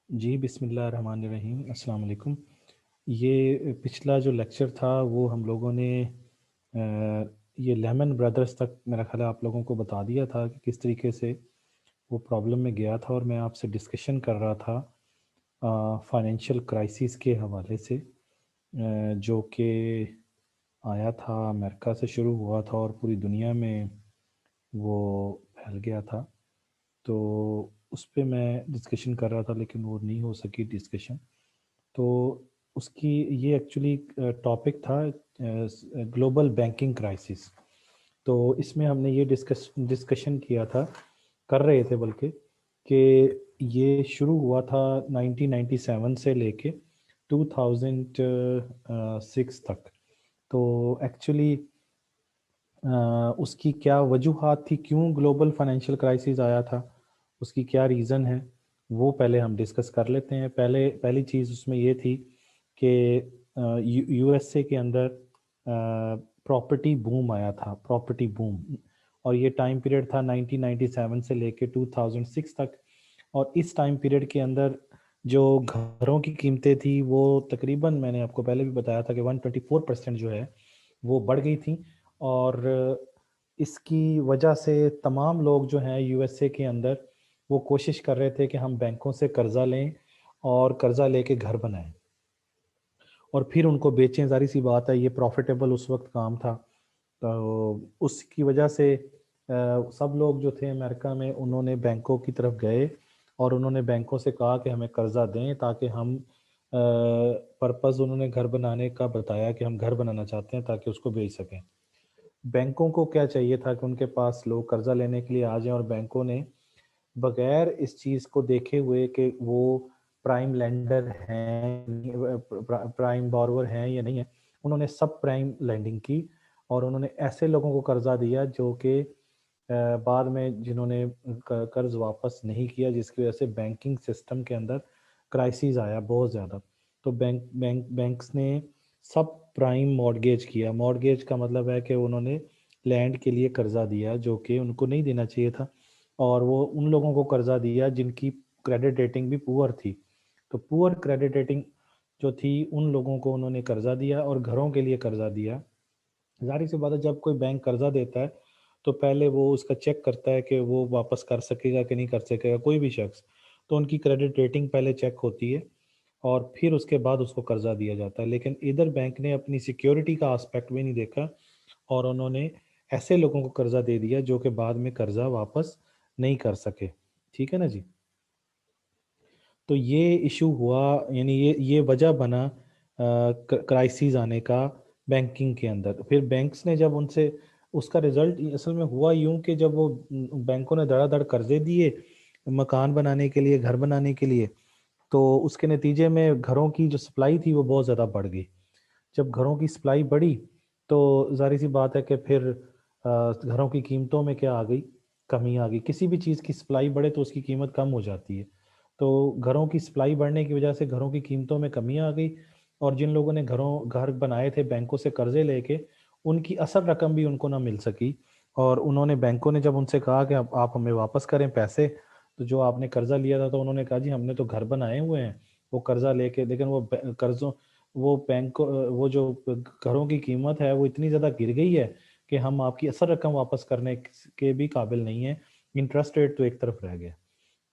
जी, बिस्मिल्लाहिर्रहमानिर्रहीम, अस्सलाम वालेकुम। ये पिछला जो लेक्चर था वो हम लोगों ने ये लेमन ब्रदर्स तक मेरा ख़्याल है आप लोगों को बता दिया था कि किस तरीके से वो प्रॉब्लम में गया था, और मैं आपसे डिस्कशन कर रहा था फाइनेंशियल क्राइसिस के हवाले से, जो कि आया था, अमेरिका से शुरू हुआ था और पूरी दुनिया में वो फैल गया था। तो उस पे मैं डिस्कशन कर रहा था, लेकिन वो नहीं हो सकी डिस्कशन। तो उसकी ये एक्चुअली टॉपिक था ग्लोबल बैंकिंग क्राइसिस। तो इसमें हमने ये डिस्कशन किया था, कर रहे थे बल्कि, कि ये शुरू हुआ था 1997 से लेके 2006 तक। तो एक्चुअली उसकी क्या वजूहात थी, क्यों ग्लोबल फाइनेंशियल क्राइसिस आया था, उसकी क्या रीज़न है, वो पहले हम डिस्कस कर लेते हैं। पहली चीज़ उसमें ये थी कि यूएसए के अंदर प्रॉपर्टी बूम आया था, प्रॉपर्टी बूम। और ये टाइम पीरियड था 1997 से लेके 2006 तक। और इस टाइम पीरियड के अंदर जो घरों की कीमतें थी वो तकरीबन, मैंने आपको पहले भी बताया था कि 124% जो है वो बढ़ गई थी। और इसकी वजह से तमाम लोग जो हैं यूएसए के अंदर वो कोशिश कर रहे थे कि हम बैंकों से कर्जा लें और कर्जा लेके घर बनाएं और फिर उनको बेचें। ज़ाहिर सी बात है, ये प्रॉफिटेबल उस वक्त काम था। तो उसकी वजह से सब लोग जो थे अमेरिका में, उन्होंने बैंकों की तरफ गए और उन्होंने बैंकों से कहा कि हमें कर्जा दें, ताकि हम पर्पज़ उन्होंने घर बनाने का बताया कि हम घर बनाना चाहते हैं ताकि उसको बेच सकें। बैंकों को क्या चाहिए था कि उनके पास लोग कर्जा लेने के लिए आ जाएं, और बैंकों ने बगैर इस चीज़ को देखे हुए कि वो प्राइम लेंडर हैं, प्राइम बोरोवर हैं या नहीं है, उन्होंने सब प्राइम लेंडिंग की और उन्होंने ऐसे लोगों को कर्जा दिया जो कि बाद में जिन्होंने कर्ज वापस नहीं किया, जिसकी वजह से बैंकिंग सिस्टम के अंदर क्राइसिस आया बहुत ज़्यादा। तो बैंक्स ने सब प्राइम मॉर्गेज किया। मॉर्गेज का मतलब है कि उन्होंने लैंड के लिए कर्जा दिया जो कि उनको नहीं देना चाहिए था, और वो उन लोगों को कर्जा दिया जिनकी क्रेडिट रेटिंग भी पुअर थी। तो पुअर क्रेडिट रेटिंग जो थी, उन लोगों को उन्होंने कर्जा दिया और घरों के लिए कर्जा दिया। ज़ाहिर सी बात है, जब कोई बैंक कर्जा देता है तो पहले वो उसका चेक करता है कि वो वापस कर सकेगा कि नहीं कर सकेगा, कोई भी शख्स। तो उनकी क्रेडिट रेटिंग पहले चेक होती है और फिर उसके बाद उसको कर्जा दिया जाता है। लेकिन इधर बैंक ने अपनी सिक्योरिटी का एस्पेक्ट भी नहीं देखा और उन्होंने ऐसे लोगों को कर्जा दे दिया जो कि बाद में कर्जा वापस नहीं कर सके। ठीक है ना जी? तो ये इशू हुआ, यानी ये वजह बना क्राइसिस आने का बैंकिंग के अंदर। फिर बैंक्स ने जब उनसे, उसका रिजल्ट असल में हुआ यूं कि जब वो बैंकों ने धड़ाधड़ कर्जे दिए मकान बनाने के लिए, घर बनाने के लिए, तो उसके नतीजे में घरों की जो सप्लाई थी वो बहुत ज़्यादा बढ़ गई। जब घरों की सप्लाई बढ़ी तो ज़ाहिर सी बात है कि फिर घरों की कीमतों में क्या आ गई, कमी आ गई। किसी भी चीज़ की सप्लाई बढ़े तो उसकी कीमत कम हो जाती है। तो घरों की सप्लाई बढ़ने की वजह से घरों की कीमतों में कमी आ गई, और जिन लोगों ने घर बनाए थे बैंकों से कर्जे लेके, उनकी असल रकम भी उनको ना मिल सकी। और उन्होंने, बैंकों ने जब उनसे कहा कि अब आप हमें वापस करें पैसे, तो जो आपने कर्जा लिया था, तो उन्होंने कहा जी हमने तो घर बनाए हुए हैं, वो कर्जा लेके, लेकिन वो कर्जों, वो बैंक, वो जो घरों की कीमत है वो इतनी ज़्यादा गिर गई है कि हम आपकी असल रकम वापस करने के भी काबिल नहीं है। इंटरेस्ट रेट तो एक तरफ रह गया।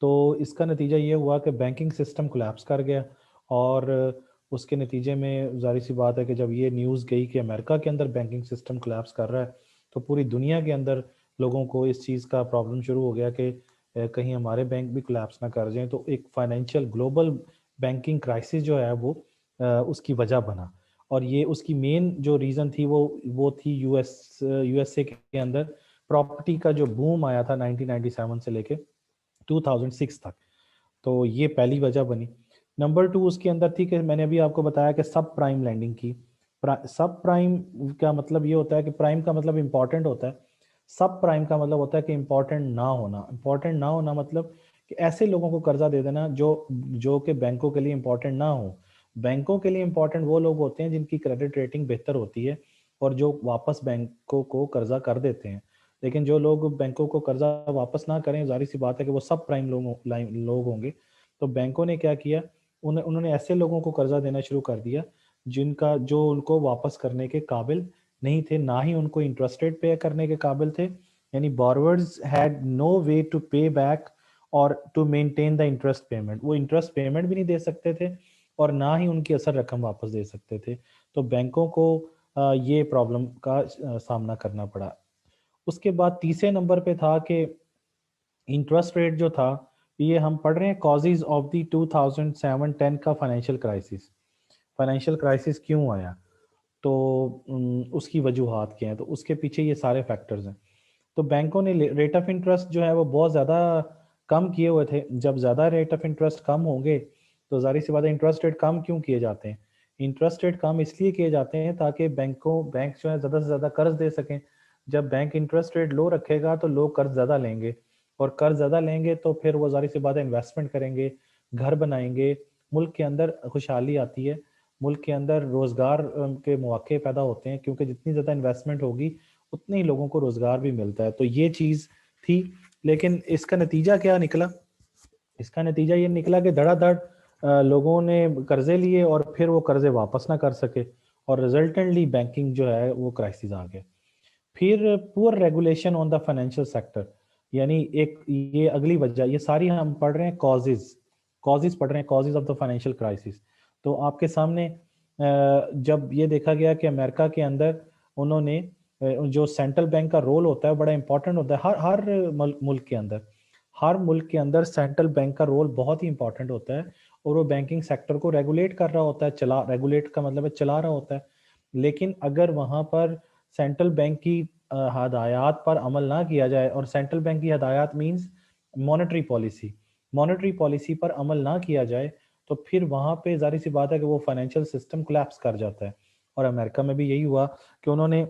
तो इसका नतीजा ये हुआ कि बैंकिंग सिस्टम कोलैप्स कर गया। और उसके नतीजे में ज़ाहिर सी बात है कि जब ये न्यूज़ गई कि अमेरिका के अंदर बैंकिंग सिस्टम कोलैप्स कर रहा है, तो पूरी दुनिया के अंदर लोगों को इस चीज़ का प्रॉब्लम शुरू हो गया कि कहीं हमारे बैंक भी कोलैप्स ना कर जाएं। तो एक फाइनेंशियल ग्लोबल बैंकिंग क्राइसिस जो है उसकी वजह बना। और ये उसकी मेन जो रीज़न थी वो थी यूएसए के अंदर प्रॉपर्टी का जो बूम आया था 1997 से लेके 2006 तक। तो ये पहली वजह बनी। नंबर 2 उसके अंदर थी कि मैंने अभी आपको बताया कि सब प्राइम लैंडिंग की। सब प्राइम का मतलब ये होता है कि प्राइम का मतलब इंपॉर्टेंट होता है, सब प्राइम का मतलब होता है कि इंपॉर्टेंट ना होना। इंपॉर्टेंट ना होना मतलब कि ऐसे लोगों को कर्जा दे देना जो जो कि बैंकों के लिए इंपॉर्टेंट ना हो। बैंकों के लिए इंपॉर्टेंट वो लोग होते हैं जिनकी क्रेडिट रेटिंग बेहतर होती है और जो वापस बैंकों को कर्जा कर देते हैं। लेकिन जो लोग बैंकों को कर्जा वापस ना करें, जाहिर सी बात है कि वो सब प्राइम लोग होंगे। तो बैंकों ने क्या किया, उन्होंने ऐसे लोगों को कर्जा देना शुरू कर दिया जिनका जो उनको वापस करने के काबिल नहीं थे, ना ही उनको इंटरेस्ट रेट पे करने के काबिल थे। यानी borrowers had no way to pay back or to maintain the interest payment, वो इंटरेस्ट पेमेंट भी नहीं दे सकते थे और ना ही उनकी असल रकम वापस दे सकते थे। तो बैंकों को ये प्रॉब्लम का सामना करना पड़ा। उसके बाद तीसरे नंबर पे था कि इंटरेस्ट रेट जो था, ये हम पढ़ रहे हैं कॉजेज ऑफ द 2007-10 का फाइनेंशियल क्राइसिस। फाइनेंशियल क्राइसिस क्यों आया, तो उसकी वजूहात क्या हैं, तो उसके पीछे ये सारे फैक्टर्स हैं। तो बैंकों ने रेट ऑफ इंटरेस्ट जो है वो बहुत ज़्यादा कम किए हुए थे। जब ज़्यादा रेट ऑफ इंटरेस्ट कम होंगे तो जाहिर सी बात है इंटरेस्ट रेट कम क्यों किए जाते हैं, इंटरेस्ट रेट कम इसलिए किए जाते हैं ताकि बैंक जो है ज़्यादा से ज़्यादा कर्ज दे सकें। जब बैंक इंटरेस्ट रेट लो रखेगा तो लोग कर्ज ज़्यादा लेंगे, और कर्ज ज़्यादा लेंगे तो फिर वो जाहिर सी बात है इन्वेस्टमेंट करेंगे, घर बनाएंगे, मुल्क के अंदर खुशहाली आती है, मुल्क के अंदर रोज़गार के मौके पैदा होते हैं, क्योंकि जितनी ज़्यादा इन्वेस्टमेंट होगी उतने ही लोगों को रोज़गार भी मिलता है। तो ये चीज़ थी, लेकिन इसका नतीजा क्या निकला, इसका नतीजा ये निकला कि धड़ाधड़ लोगों ने कर्जे लिए और फिर वो कर्जे वापस ना कर सके, और रिजल्टेंटली बैंकिंग जो है वो क्राइसिस आ गया। फिर poor regulation on the financial sector, यानी एक ये अगली वजह, ये सारी हम पढ़ रहे हैं कॉजेज, कॉजेज पढ़ रहे हैं, causes of the financial crisis. तो आपके सामने जब ये देखा गया कि अमेरिका के अंदर उन्होंने जो सेंट्रल बैंक का रोल होता है बड़ा इंपॉर्टेंट होता है, हर हर मुल्क के अंदर, हर मुल्क के अंदर सेंट्रल बैंक का रोल बहुत ही इंपॉर्टेंट होता है, और वो बैंकिंग सेक्टर को रेगुलेट कर रहा होता है, चला, रेगुलेट का मतलब है चला रहा होता है। लेकिन अगर वहां पर सेंट्रल बैंक की हदायत पर अमल ना किया जाए, और सेंट्रल बैंक की हदायत means monetary policy, monetary policy पर अमल ना किया जाए, तो फिर वहां पे जाहिर सी बात है कि वो फाइनेंशियल सिस्टम कोलैप्स कर जाता है। और अमेरिका में भी यही हुआ कि उन्होंने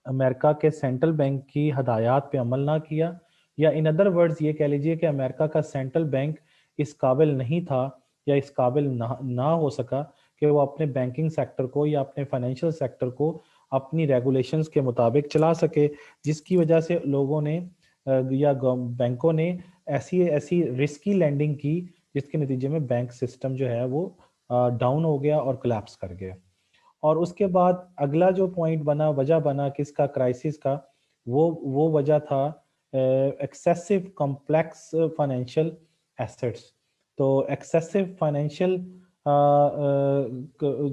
अमेरिका के सेंट्रल बैंक की हदायत पे अमल ना किया, या इन अदर वर्ड्स ये कह लीजिए कि अमेरिका का सेंट्रल बैंक इस काबिल नहीं था या इस काबिल ना हो सका कि वो अपने बैंकिंग सेक्टर को या अपने फाइनेंशियल सेक्टर को अपनी रेगुलेशंस के मुताबिक चला सके, जिसकी वजह से लोगों ने या बैंकों ने ऐसी ऐसी रिस्की लैंडिंग की जिसके नतीजे में बैंक सिस्टम जो है वो डाउन हो गया और कोलैप्स कर गया। और उसके बाद अगला जो पॉइंट बना, वजह बना किसका, क्राइसिस का, वो वजह था एक्सेसिव कॉम्प्लेक्स फाइनेंशियल एसेट्स। तो एक्सेसिव फाइनेंशियल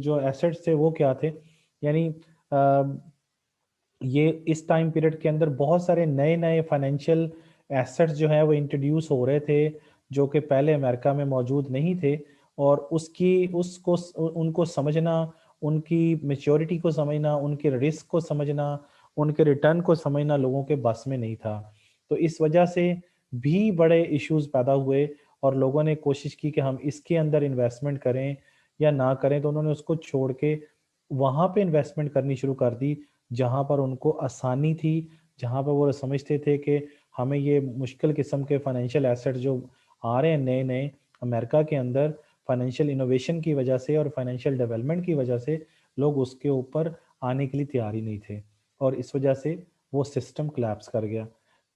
जो एसेट्स थे वो क्या थे, यानी ये इस टाइम पीरियड के अंदर बहुत सारे नए नए फाइनेंशियल एसेट्स जो हैं वो इंट्रोड्यूस हो रहे थे, जो कि पहले अमेरिका में मौजूद नहीं थे, और उसको उनको समझना, उनकी मेच्योरिटी को समझना, उनके रिस्क को समझना, उनके रिटर्न को समझना लोगों के बस में नहीं था। तो इस वजह से भी बड़े इश्यूज पैदा हुए, और लोगों ने कोशिश की कि हम इसके अंदर इन्वेस्टमेंट करें या ना करें, तो उन्होंने उसको छोड़ के वहां पे इन्वेस्टमेंट करनी शुरू कर दी जहां पर उनको आसानी थी, जहां पर वो समझते थे कि हमें ये मुश्किल किस्म के फाइनेंशियल एसेट्स जो आ रहे हैं नए नए अमेरिका के अंदर, फाइनेंशियल इनोवेशन की वजह से और फाइनेंशियल डेवलपमेंट की वजह से लोग उसके ऊपर आने के लिए तैयार ही नहीं थे, और इस वजह से वो सिस्टम कोलैप्स कर गया।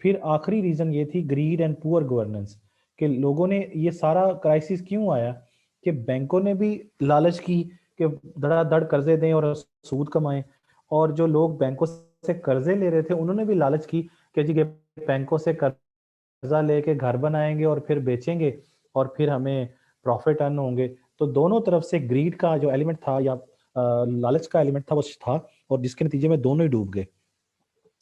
फिर आखिरी रीजन ये थी ग्रीड एंड पुअर गवर्नेंस, कि लोगों ने, ये सारा क्राइसिस क्यों आया कि बैंकों ने भी लालच की कि धड़ाधड़ कर्जे दें और सूद कमाएं, और जो लोग बैंकों से कर्जे ले रहे थे उन्होंने भी लालच की कि जी के बैंकों से कर्जा लेके घर बनाएंगे और फिर बेचेंगे और फिर हमें प्रॉफिट अर्न होंगे। तो दोनों तरफ से ग्रीड का जो एलिमेंट था या लालच का एलिमेंट था वो था, और जिसके नतीजे में दोनों ही डूब गए,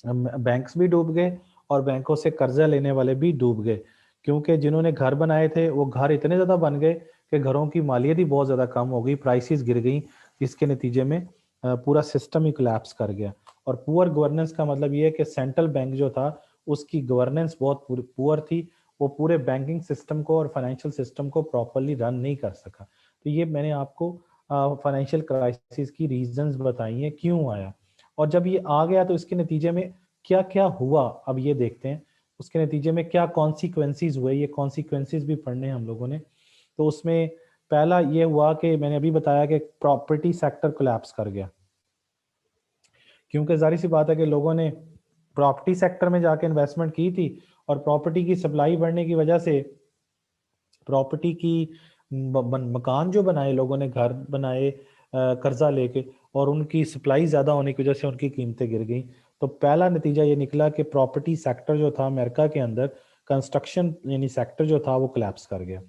बैंक्स भी डूब गए और बैंकों से कर्जा लेने वाले भी डूब गए, क्योंकि जिन्होंने घर बनाए थे वो घर इतने ज्यादा बन गए कि घरों की मालियत ही बहुत ज्यादा कम हो गई, प्राइसेस गिर गई, जिसके नतीजे में पूरा सिस्टम ही कोलैप्स कर गया। और पुअर गवर्नेंस का मतलब ये है कि सेंट्रल बैंक जो था उसकी गवर्नेंस बहुत पुअर थी, वो पूरे बैंकिंग सिस्टम को और फाइनेंशियल सिस्टम को प्रॉपरली रन नहीं कर सका। तो ये मैंने आपको फाइनेंशियल क्राइसिस की रीजंस बताई हैं क्यों आया, और जब ये आ गया तो इसके नतीजे में क्या क्या हुआ, अब ये देखते हैं उसके नतीजे में क्या कॉन्सिक्वेंसेस हुए। ये कॉन्सिक्वेंसेस भी पढ़ने हैं हम लोगों ने। तो उसमें पहला ये हुआ कि मैंने अभी बताया कि प्रॉपर्टी सेक्टर कोलैप्स कर गया, क्योंकि जाहिर सी बात है कि लोगों ने प्रॉपर्टी सेक्टर में जाके इन्वेस्टमेंट की थी, और प्रॉपर्टी की सप्लाई बढ़ने की वजह से प्रॉपर्टी की मकान जो बनाए लोगों ने, घर बनाए कर्जा लेके, और उनकी सप्लाई ज़्यादा होने की वजह से उनकी कीमतें गिर गई। तो पहला नतीजा ये निकला कि प्रॉपर्टी सेक्टर जो था अमेरिका के अंदर, कंस्ट्रक्शन यानी सेक्टर जो था वो कोलैप्स कर गया।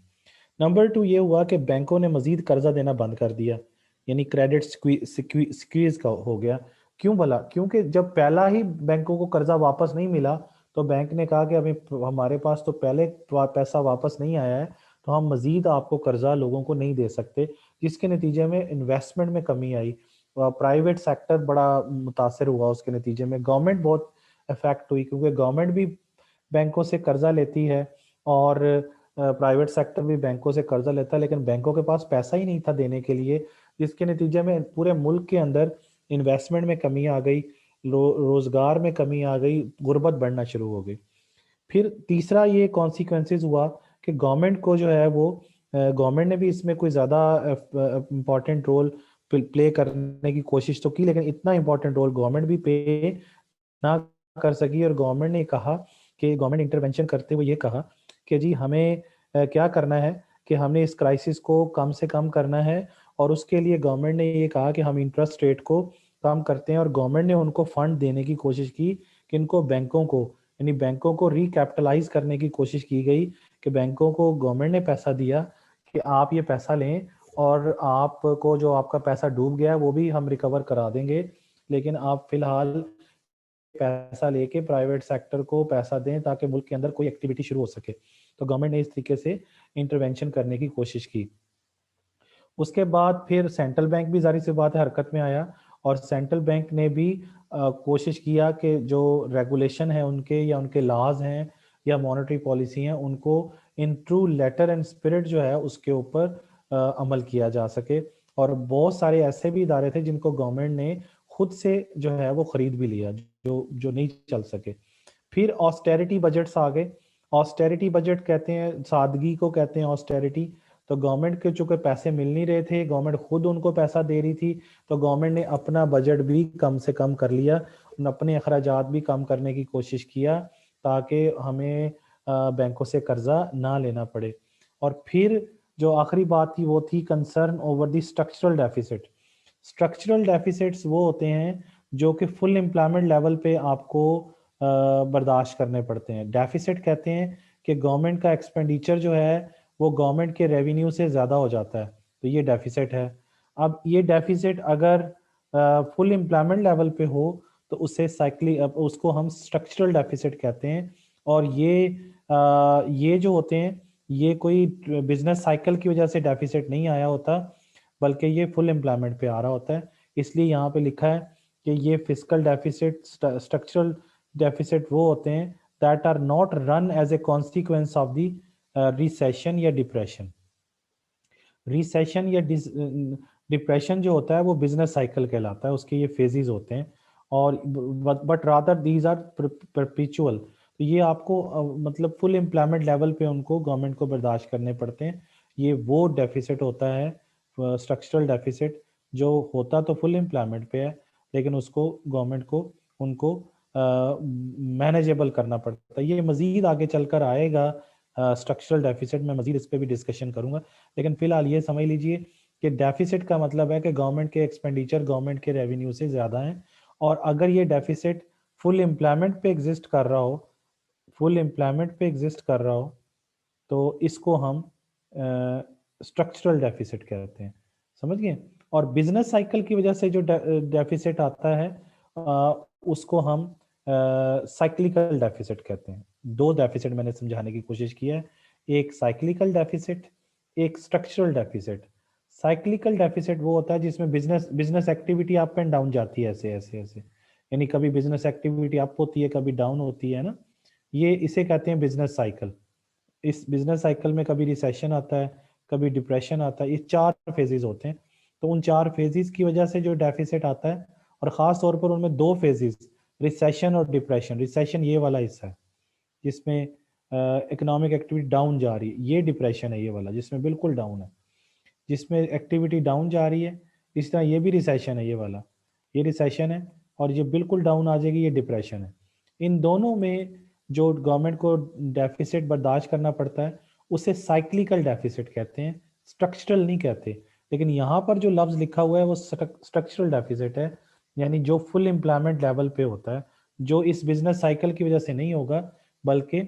नंबर 2 ये हुआ कि बैंकों ने मजीद कर्जा देना बंद कर दिया, यानी क्रेडिट स्क्वीज का हो गया। क्यों भला? क्योंकि जब पहला ही बैंकों को कर्जा वापस नहीं मिला तो बैंक ने कहा कि अभी हमारे पास तो पहले पैसा वापस नहीं आया है, तो हम मजीद आपको कर्जा लोगों को नहीं दे सकते, जिसके नतीजे में इन्वेस्टमेंट में कमी आई। प्राइवेट सेक्टर बड़ा मुतासर हुआ उसके नतीजे में, गवर्नमेंट बहुत इफेक्ट हुई, क्योंकि गवर्नमेंट भी बैंकों से कर्जा लेती है और प्राइवेट सेक्टर भी बैंकों से कर्जा लेता है, लेकिन बैंकों के पास पैसा ही नहीं था देने के लिए, जिसके नतीजे में पूरे मुल्क के अंदर इन्वेस्टमेंट में कमी आ गई, रोजगार में कमी आ गई, गुर्बत बढ़ना शुरू हो गई। फिर तीसरा ये कॉन्सिक्वेंसेस हुआ कि गवर्नमेंट को जो है वो, गवर्नमेंट ने भी इसमें कोई ज़्यादा इम्पोर्टेंट रोल प्ले करने की कोशिश तो की, लेकिन इतना इम्पोर्टेंट रोल गवर्नमेंट भी प्ले ना कर सकी। और गवर्नमेंट ने कहा कि गवर्नमेंट इंटरवेंशन करते हुए ये कहा कि जी हमें क्या करना है कि हमने इस क्राइसिस को कम से कम करना है, और उसके लिए गवर्नमेंट ने ये कहा कि हम इंटरेस्ट रेट को कम करते हैं, और गवर्नमेंट ने उनको फंड देने की कोशिश की कि इनको बैंकों को, यानी बैंकों को रिकैपिटलाइज करने की कोशिश की गई, कि बैंकों को गवर्नमेंट ने पैसा दिया कि आप ये पैसा लें और आपको जो आपका पैसा डूब गया है वो भी हम रिकवर करा देंगे, लेकिन आप फिलहाल पैसा लेके प्राइवेट सेक्टर को पैसा दें ताकि मुल्क के अंदर कोई एक्टिविटी शुरू हो सके। तो गवर्नमेंट ने इस तरीके से इंटरवेंशन करने की कोशिश की। उसके बाद फिर सेंट्रल बैंक भी जारी सी बात है हरकत में आया, और सेंट्रल बैंक ने भी कोशिश किया कि जो रेगुलेशन है उनके या उनके लॉज हैं या मॉनेटरी पॉलिसी हैं उनको in true letter and spirit जो है उसके ऊपर अमल किया जा सके। और बहुत सारे ऐसे भी इदारे थे जिनको गवर्नमेंट ने खुद से जो है वो खरीद भी लिया, जो नहीं चल सके। फिर ऑस्टेरिटी बजट्स आ गए। ऑस्टेरिटी बजट कहते हैं, सादगी को कहते हैं ऑस्टेरिटी। तो गवर्नमेंट के चूंकि पैसे मिल नहीं रहे थे, गवर्नमेंट खुद उनको पैसा दे रही थी, तो गवर्नमेंट ने अपना बजट भी कम से कम कर लिया, अपने अखराजात भी कम करने की कोशिश किया ताकि हमें बैंकों से कर्जा ना लेना पड़े। और फिर जो आखिरी बात थी वो थी concern over the structural deficit. Structural deficits वो होते हैं जो कि फुल एम्प्लॉयमेंट लेवल पे आपको बर्दाश्त करने पड़ते हैं। डेफिसिट कहते हैं कि गवर्नमेंट का एक्सपेंडिचर जो है वो गवर्नमेंट के रेवेन्यू से ज़्यादा हो जाता है, तो ये डेफिसिट है। अब ये डेफिसिट अगर फुल एम्प्लॉयमेंट लेवल पे हो तो उससे उसको हम स्ट्रक्चरल डेफिसिट कहते हैं। और ये जो होते हैं ये कोई बिजनेस साइकिल की वजह से डेफिसिट नहीं आया होता, बल्कि ये फुल एम्प्लॉयमेंट पे आ रहा होता है। इसलिए यहाँ पे लिखा है कि ये फिजिकल डेफिसिट, स्ट्रक्चरल डेफिसिट वो होते हैं that are not run as a consequence of the recession या डिप्रेशन। रिसेशन या डिप्रेशन जो होता है वो बिजनेस साइकिल कहलाता है, उसके ये फेजेस होते हैं। और but rather these are perpetual. तो ये आपको मतलब फुल एम्प्लॉयमेंट लेवल पे उनको गवर्नमेंट को बर्दाश्त करने पड़ते हैं। ये वो डेफिसिट होता है स्ट्रक्चरल डेफिसिट जो होता तो फुल एम्प्लॉयमेंट पे है, लेकिन उसको गवर्नमेंट को उनको मैनेजेबल करना पड़ता है। ये मजीद आगे चलकर आएगा स्ट्रक्चरल डेफिसिट, मैं मजीद इस पर भी डिस्कशन करूंगा। लेकिन फिलहाल ये समझ लीजिए कि डेफिसिट का मतलब है कि गवर्नमेंट के एक्सपेंडिचर गवर्नमेंट के रेवेन्यू से ज़्यादा हैं, और अगर ये डेफिसिट फुल एम्प्लॉयमेंट पे एग्जिस्ट कर रहा हो, फुल एम्प्लॉयमेंट पे एग्जिस्ट कर रहा हो, तो इसको हम स्ट्रक्चरल डेफिसिट कहते हैं। समझ गए? और बिजनेस साइकिल की वजह से जो डेफिसिट आता है उसको हम साइक्लिकल डेफिसिट कहते हैं। दो डेफिसिट मैंने समझाने की कोशिश की है, एक साइक्लिकल डेफिसिट, एक स्ट्रक्चरल डेफिसिट। साइक्लिकल डेफिसिट वो होता है जिसमें business activity up and down जाती है, ऐसे ऐसे ऐसे, यानी कभी बिजनेस एक्टिविटी अप होती है कभी डाउन होती है ना, ये इसे कहते हैं बिजनेस साइकिल। इस बिजनेस साइकिल में कभी रिसेशन आता है, कभी डिप्रेशन आता है, ये चार फेजेस होते हैं। तो उन चार फेजेस की वजह से जो डेफिसिट आता है, और ख़ास तौर पर उनमें दो फेजेस, रिसेशन और डिप्रेशन। रिसेशन ये वाला हिस्सा है जिसमें इकोनॉमिक एक्टिविटी डाउन जा रही है, ये डिप्रेशन है ये वाला जिसमें बिल्कुल डाउन है, जिसमें एक्टिविटी डाउन जा रही है। इस तरह ये भी रिसेशन है, ये वाला ये रिसेशन है, और ये बिल्कुल डाउन आ जाएगी, ये डिप्रेशन है। इन दोनों में जो गवर्नमेंट को डेफिसिट बर्दाश्त करना पड़ता है उसे साइक्लिकल डेफिसिट कहते हैं, स्ट्रक्चरल नहीं कहते। लेकिन यहाँ पर जो लफ्ज लिखा हुआ है वो स्ट्रक्चरल डेफिसिट है, यानी जो फुल एम्प्लॉयमेंट लेवल पे होता है, जो इस बिजनेस साइकिल की वजह से नहीं होगा, बल्कि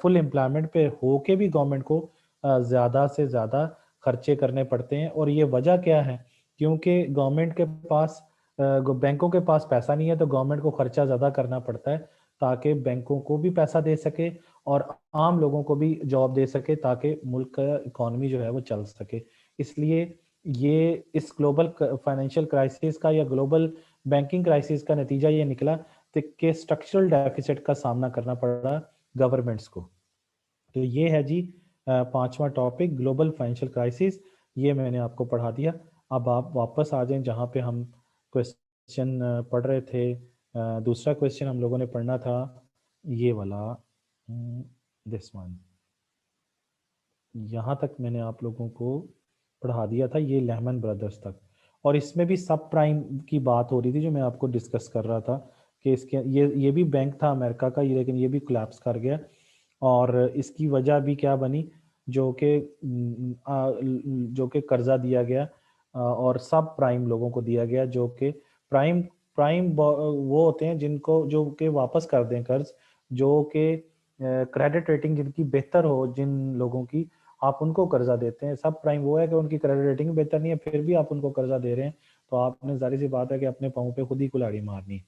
फुल एम्प्लॉयमेंट पे होके भी गवर्नमेंट को ज़्यादा से ज़्यादा खर्चे करने पड़ते हैं। और ये वजह क्या है? क्योंकि गवर्नमेंट के पास बैंकों के पास पैसा नहीं है, तो गवर्नमेंट को खर्चा ज़्यादा करना पड़ता है ताकि बैंकों को भी पैसा दे सके और आम लोगों को भी जॉब दे सके, ताकि मुल्क का इकॉनमी जो है वो चल सके। इसलिए ये इस ग्लोबल फाइनेंशियल क्राइसिस का या ग्लोबल बैंकिंग क्राइसिस का नतीजा ये निकला कि स्ट्रक्चरल डेफिसिट का सामना करना पड़ा गवर्नमेंट्स को। तो ये है जी पांचवा टॉपिक, ग्लोबल फाइनेंशियल क्राइसिस। ये मैंने आपको पढ़ा दिया। अब आप वापस आ जाएं जहाँ पे हम क्वेश्चन पढ़ रहे थे। दूसरा क्वेश्चन हम लोगों ने पढ़ना था ये वाला, दिस वन। यहाँ तक मैंने आप लोगों को पढ़ा दिया था, ये लेहमन ब्रदर्स तक। और इसमें भी सब प्राइम की बात हो रही थी जो मैं आपको डिस्कस कर रहा था कि इसके ये भी बैंक था अमेरिका का, ये लेकिन ये भी कोलैप्स कर गया। और इसकी वजह भी क्या बनी? जो कि कर्जा दिया गया और सब प्राइम लोगों को दिया गया, जो कि प्राइम प्राइम वो होते हैं जिनको जो कि वापस कर दें कर्ज, जो कि क्रेडिट रेटिंग जिनकी बेहतर हो, जिन लोगों की, आप उनको कर्जा देते हैं। सब प्राइम वो है कि उनकी क्रेडिट रेटिंग बेहतर नहीं है, फिर भी आप उनको कर्जा दे रहे हैं, तो आपने जाहिर सी बात है कि अपने पाँव पे खुद ही कुल्हाड़ी मारनी।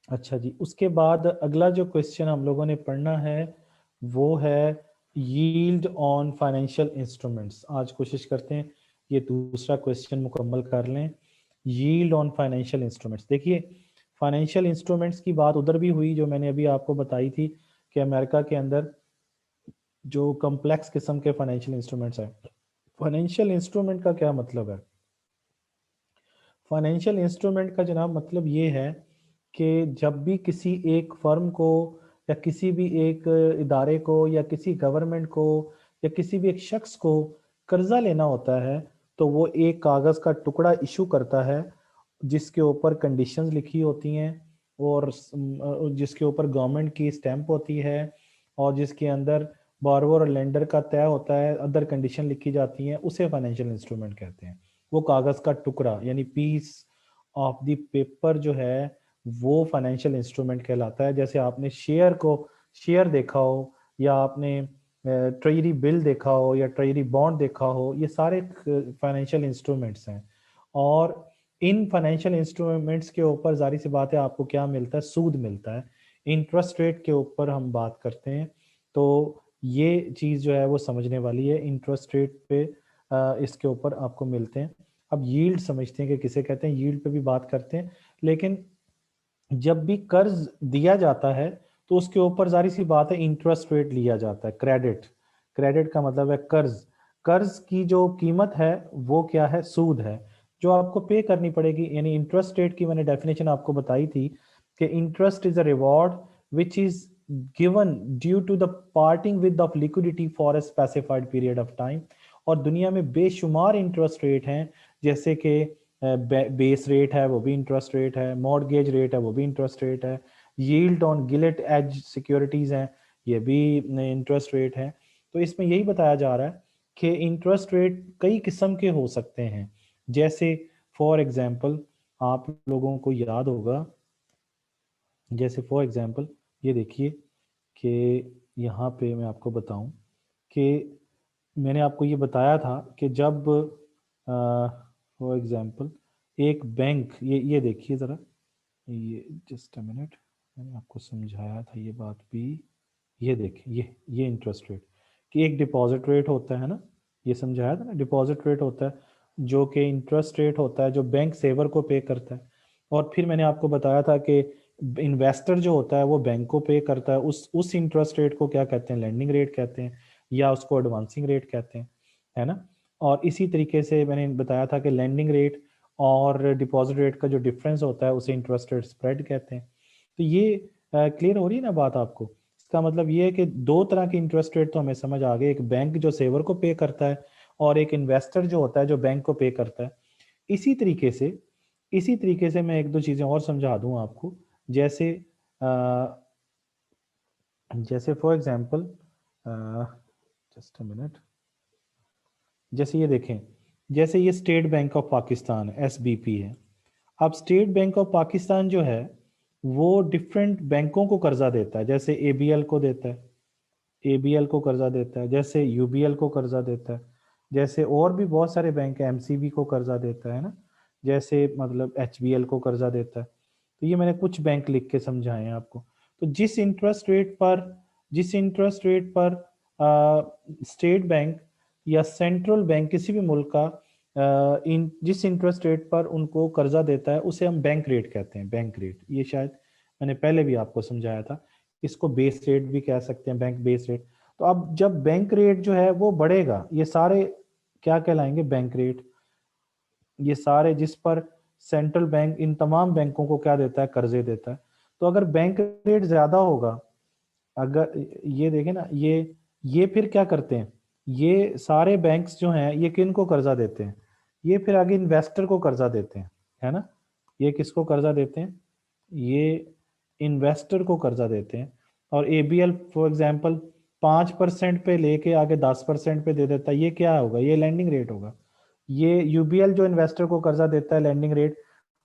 अच्छा जी, उसके बाद अगला जो क्वेश्चन हम लोगों ने पढ़ना है वो है यील्ड ऑन फाइनेंशियल इंस्ट्रूमेंट्स। आज कोशिश करते हैं ये दूसरा क्वेश्चन मुकम्मल कर लें। यील्ड ऑन फाइनेंशियल इंस्ट्रूमेंट्स, देखिए फाइनेंशियल इंस्ट्रूमेंट्स की बात उधर भी हुई जो मैंने अभी आपको बताई थी कि अमेरिका के अंदर जो कम्प्लेक्स किस्म के फाइनेंशियल इंस्ट्रूमेंट्स हैं। फाइनेंशियल इंस्ट्रूमेंट का क्या मतलब है? फाइनेंशियल इंस्ट्रूमेंट का जनाब मतलब ये है कि जब भी किसी एक फर्म को या किसी भी एक इदारे को या किसी गवर्नमेंट को या किसी भी एक शख्स को कर्जा लेना होता है, तो वो एक कागज़ का टुकड़ा इशू करता है जिसके ऊपर कंडीशंस लिखी होती हैं और जिसके ऊपर गवर्नमेंट की स्टैंप होती है और जिसके अंदर बारोवर और लेंडर का तय होता है, अदर कंडीशन लिखी जाती हैं, उसे फाइनेंशियल इंस्ट्रूमेंट कहते हैं। वो कागज का टुकड़ा यानी पीस ऑफ द पेपर जो है वो फाइनेंशियल इंस्ट्रूमेंट कहलाता है। जैसे आपने शेयर देखा हो, या आपने ट्रेजरी बिल देखा हो, या ट्रेजरी बॉन्ड देखा हो, ये सारे फाइनेंशियल इंस्ट्रूमेंट्स हैं। और इन फाइनेंशियल इंस्ट्रूमेंट्स के ऊपर जारी सी बात है आपको क्या मिलता है? सूद मिलता है। इंटरेस्ट रेट के ऊपर हम बात करते हैं, तो ये चीज़ जो है वो समझने वाली है। इंटरेस्ट रेट पे इसके ऊपर आपको मिलते हैं। अब यील्ड समझते हैं कि किसे कहते हैं, यील्ड पे भी बात करते हैं। लेकिन जब भी कर्ज दिया जाता है तो उसके ऊपर जारी सी बात है इंटरेस्ट रेट लिया जाता है। क्रेडिट, क्रेडिट का मतलब है कर्ज। कर्ज की जो कीमत है वो क्या है? सूद है जो आपको पे करनी पड़ेगी। यानी इंटरेस्ट रेट की मैंने डेफिनेशन आपको बताई थी कि interest is a reward which is given due to the parting with of liquidity for a specified period of time. और दुनिया में बेशुमार इंटरेस्ट रेट हैं, जैसे कि बेस रेट है वो भी इंटरेस्ट रेट है, मॉर्गेज रेट है वो भी इंटरेस्ट रेट है, यील्ड ऑन गिलेट एज सिक्योरिटीज हैं ये भी इंटरेस्ट रेट है। तो इसमें यही बताया जा रहा है कि इंटरेस्ट रेट कई किस्म के हो सकते हैं। जैसे फॉर एग्जांपल आप लोगों को याद होगा, जैसे फॉर एग्जांपल ये देखिए कि यहाँ पे मैं आपको बताऊं कि मैंने आपको ये बताया था कि जब फॉर एग्जांपल एक बैंक, ये देखिए ज़रा, ये जस्ट अ मिनट, मैंने आपको समझाया था ये बात भी। ये देखिए ये इंटरेस्ट रेट कि एक डिपॉजिट रेट होता है ना, ये समझाया था ना, डिपॉजिट रेट होता है जो कि इंटरेस्ट रेट होता है जो बैंक सेवर को पे करता है। और फिर मैंने आपको बताया था कि इन्वेस्टर जो होता है वो बैंक को पे करता है, उस इंटरेस्ट रेट को क्या कहते हैं? लैंडिंग रेट कहते हैं, या उसको एडवांसिंग रेट कहते हैं, है ना। और इसी तरीके से मैंने बताया था कि लैंडिंग रेट और डिपॉजिट रेट का जो डिफरेंस होता है उसे इंटरेस्ट रेट स्प्रेड कहते हैं। तो ये क्लियर हो रही है ना बात आपको? इसका मतलब ये है कि दो तरह की इंटरेस्ट रेट तो हमें समझ आ गए, एक बैंक जो सेवर को पे करता है और एक इन्वेस्टर जो होता है जो बैंक को पे करता है। इसी तरीके से मैं एक दो चीजें और समझा दूं आपको। जैसे जैसे for example just a minute. जैसे ये देखें, जैसे ये state bank of Pakistan SBP है। अब स्टेट बैंक ऑफ पाकिस्तान जो है वो डिफरेंट बैंकों को कर्जा देता है, जैसे ABL को देता है, ABL को कर्जा देता है, जैसे UBL को कर्जा देता है, जैसे और भी बहुत सारे बैंक है, MCB को कर्जा देता है ना, जैसे मतलब HBL को कर्जा देता है। तो ये मैंने कुछ बैंक लिख के समझाए हैं आपको। तो जिस इंटरेस्ट रेट पर स्टेट बैंक या सेंट्रल बैंक किसी भी मुल्क का जिस इंटरेस्ट रेट पर उनको कर्जा देता है उसे हम बैंक रेट कहते हैं। बैंक रेट, ये शायद मैंने पहले भी आपको समझाया था। इसको बेस रेट भी कह सकते हैं, बैंक बेस रेट। तो अब जब बैंक रेट जो है वो बढ़ेगा, ये सारे क्या कहलाएंगे? Bank rate. ये सारे जिस पर सेंट्रल बैंक इन तमाम बैंकों को क्या देता है? कर्जे देता है। तो अगर बैंक रेट ज्यादा होगा, अगर ये देखें ना, ये फिर क्या करते हैं? ये सारे बैंक्स जो हैं ये किन को कर्जा देते हैं? ये फिर आगे इन्वेस्टर को कर्जा देते हैं, है ना। ये किसको कर्जा देते हैं? ये इन्वेस्टर को कर्जा देते हैं। और ABL फॉर एग्जांपल 5% पे लेके आगे 10% पे दे देता है, ये क्या होगा? ये लैंडिंग रेट होगा। ये UBL जो इन्वेस्टर को कर्जा देता है, लैंडिंग रेट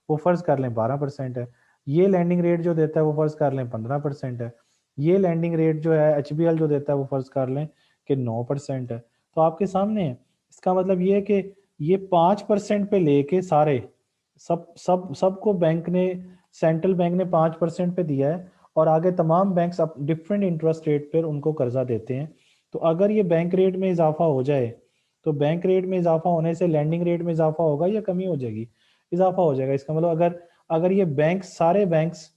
वो फर्ज कर लें 12% है। ये लैंडिंग रेट जो देता है वो फर्ज कर लें 15% है। ये लैंडिंग रेट जो है HBL जो देता है वो फर्ज कर लें कि 9% है। तो आपके सामने है। इसका मतलब ये है कि ये 5% पे लेके सारे सबको बैंक ने, सेंट्रल बैंक ने 5% पे दिया है, और आगे तमाम बैंक्स अब डिफरेंट इंटरेस्ट रेट पर उनको कर्जा देते हैं। तो अगर ये बैंक रेट में इजाफा हो जाए, तो बैंक रेट में इजाफा होने से लैंडिंग रेट में इजाफा होगा या कमी हो जाएगी? इजाफा हो जाएगा। इसका मतलब अगर ये बैंक, सारे बैंक्स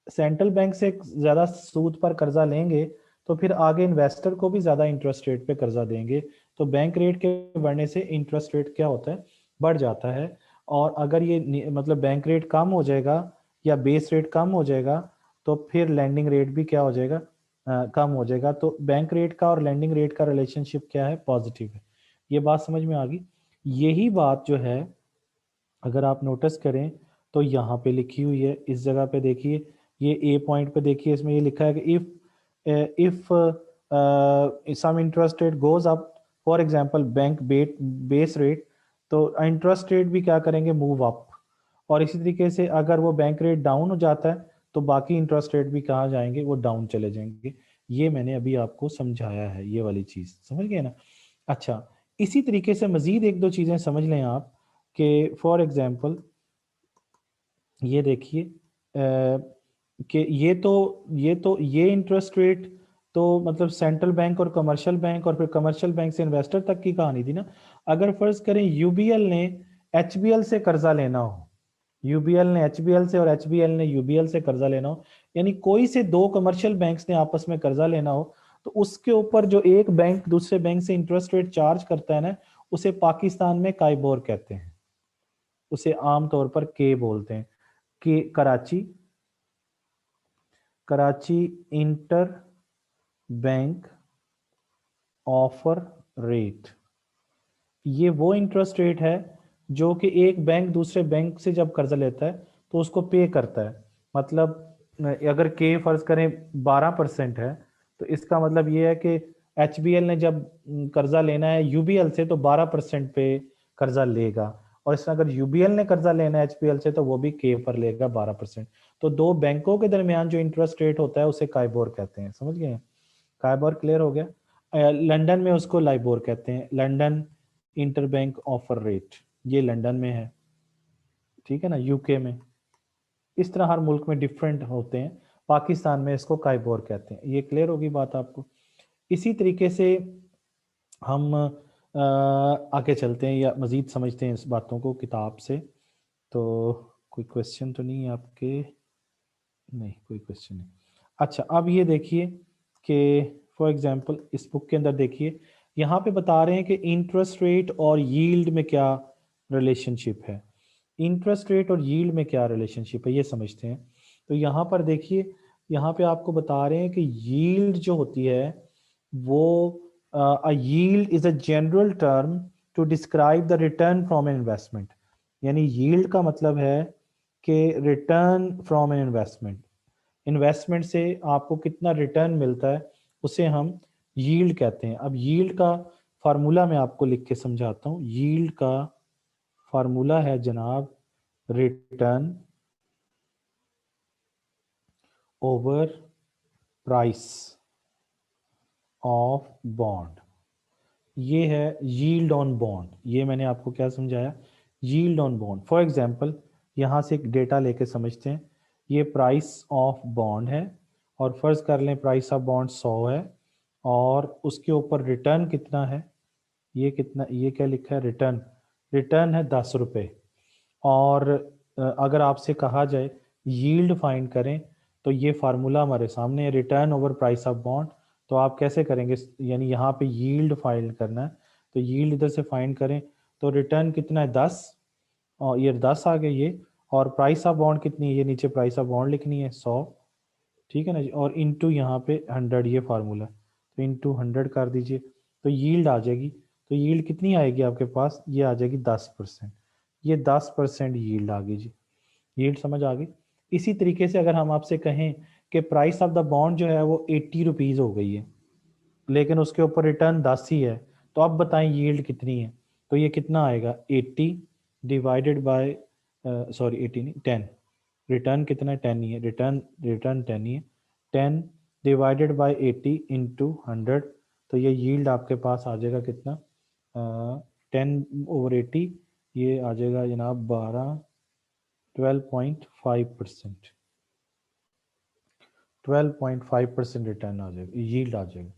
सेंट्रल बैंक से ज्यादा सूद पर कर्जा लेंगे तो फिर आगे इन्वेस्टर को भी ज्यादा इंटरेस्ट रेट पे कर्जा देंगे। तो बैंक रेट के बढ़ने से इंटरेस्ट रेट क्या होता है? बढ़ जाता है। और अगर ये मतलब बैंक रेट कम हो जाएगा या बेस रेट कम हो जाएगा तो फिर लैंडिंग रेट भी क्या हो जाएगा? कम हो जाएगा। तो बैंक रेट का और लैंडिंग रेट का रिलेशनशिप क्या है? पॉजिटिव है। ये बात समझ में आ गई? यही बात जो है अगर आप नोटिस करें तो यहाँ पे लिखी हुई है, इस जगह पे देखिए, ये A पॉइंट पे देखिए, इसमें ये लिखा है कि if some interest rate goes up, for example bank base rate, तो इंटरेस्ट रेट भी क्या करेंगे? Move up. और इसी तरीके से अगर वो बैंक रेट डाउन हो जाता है तो बाकी इंटरेस्ट रेट भी कहाँ जाएंगे? वो डाउन चले जाएंगे। ये मैंने अभी आपको समझाया है, ये वाली चीज समझ गए ना। अच्छा, इसी तरीके से मजीद एक दो चीजें समझ लें आप कि फॉर एग्जांपल ये देखिए कि ये इंटरेस्ट रेट तो मतलब सेंट्रल बैंक और कमर्शियल बैंक और फिर कमर्शियल बैंक से इन्वेस्टर तक की कहानी थी ना। अगर फर्ज करें UBL ने HBL से कर्जा लेना हो, UBL ने HBL से और HBL ने UBL से कर्जा लेना हो, यानी कोई से दो कमर्शियल बैंक्स ने आपस में कर्जा लेना हो, तो उसके ऊपर जो एक बैंक दूसरे बैंक से इंटरेस्ट रेट चार्ज करता है ना, उसे पाकिस्तान में काइबोर कहते हैं। उसे आमतौर पर के बोलते हैं कि Karachi inter bank offer rate. ये वो इंटरेस्ट रेट है जो कि एक बैंक दूसरे बैंक से जब कर्जा लेता है तो उसको पे करता है। मतलब अगर के फर्ज करें 12% है, तो इसका मतलब ये है कि HBL ने जब कर्जा लेना है UBL से तो 12% पे कर्जा लेगा, और इसमें अगर UBL ने कर्जा लेना है HBL से तो वो भी के पर लेगा 12%। तो दो बैंकों के दरमियान जो इंटरेस्ट रेट होता है उसे काइबोर कहते हैं। समझ गए? काइबोर क्लियर हो गया। लंदन में उसको लाइबोर कहते हैं, लंदन इंटरबैंक ऑफर रेट, ये लंदन में है, ठीक है ना, UK में। इस तरह हर मुल्क में डिफरेंट होते हैं। पाकिस्तान में इसको काइबोर कहते हैं। ये क्लियर होगी बात आपको? इसी तरीके से हम आगे चलते हैं या मजीद समझते हैं इस बातों को किताब से। तो कोई क्वेश्चन तो नहीं है आपके? नहीं, कोई क्वेश्चन नहीं। अच्छा, अब ये देखिए कि फॉर एग्जांपल इस बुक के अंदर देखिए, यहाँ पे बता रहे हैं कि इंटरेस्ट रेट और यील्ड में क्या रिलेशनशिप है। इंटरेस्ट रेट और यील्ड में क्या रिलेशनशिप है ये समझते हैं। तो यहाँ पर देखिए, यहाँ पे आपको बता रहे हैं कि यील्ड जो होती है वो a yield is a general term to describe the return from an investment. यानी यील्ड का मतलब है कि return from an investment, investment से आपको कितना रिटर्न मिलता है उसे हम यील्ड कहते हैं। अब यील्ड का फार्मूला मैं आपको लिख के समझाता हूँ। यील्ड का फार्मूला है जनाब return over price of bond. ये है यील्ड ऑन बॉन्ड। ये मैंने आपको क्या समझाया, yield on bond. For example यहाँ से एक डेटा लेके समझते हैं। ये प्राइस ऑफ बॉन्ड है और फर्ज कर लें प्राइस ऑफ बॉन्ड 100 है और उसके ऊपर रिटर्न कितना है, ये कितना, ये क्या लिखा है, रिटर्न, रिटर्न है 10 रुपये। और अगर आपसे कहा जाए यील्ड फाइंड करें तो ये फार्मूला हमारे सामने है, return over price of bond. तो आप कैसे करेंगे, यानी यहाँ पे यील्ड फाइंड करना है तो यील्ड इधर से फाइंड करें तो रिटर्न कितना है 10, और ये 10 आ गए ये, और प्राइस ऑफ बॉन्ड कितनी है, ये नीचे प्राइस ऑफ बॉन्ड लिखनी है 100, ठीक है ना जी, और इनटू यहाँ पे 100, ये फार्मूला, तो इनटू 100 कर दीजिए तो यील्ड आ जाएगी। तो यील्ड कितनी आएगी आपके पास, ये आ जाएगी 10%। ये 10% यील्ड आ गई जी, यील्ड समझ आ गई। इसी तरीके से अगर हम आपसे कहें कि प्राइस ऑफ द बॉन्ड जो है वो 80 रुपीज़ हो गई है लेकिन उसके ऊपर रिटर्न 10 ही है, तो अब बताएं यील्ड कितनी है। तो ये कितना आएगा, 80 डिवाइडेड बाय, सॉरी 80 नहीं 10, रिटर्न कितना है 10 ही है, रिटर्न रिटर्न 10 ही है, 10 डिवाइडेड बाय 80 इंटू 100। तो ये यील्ड आपके पास आ जाएगा कितना, 10/80, ये आ जाएगा जनाब 12.5%, 12.5% रिटर्न आ जाएगा, यील्ड आ जाएगा।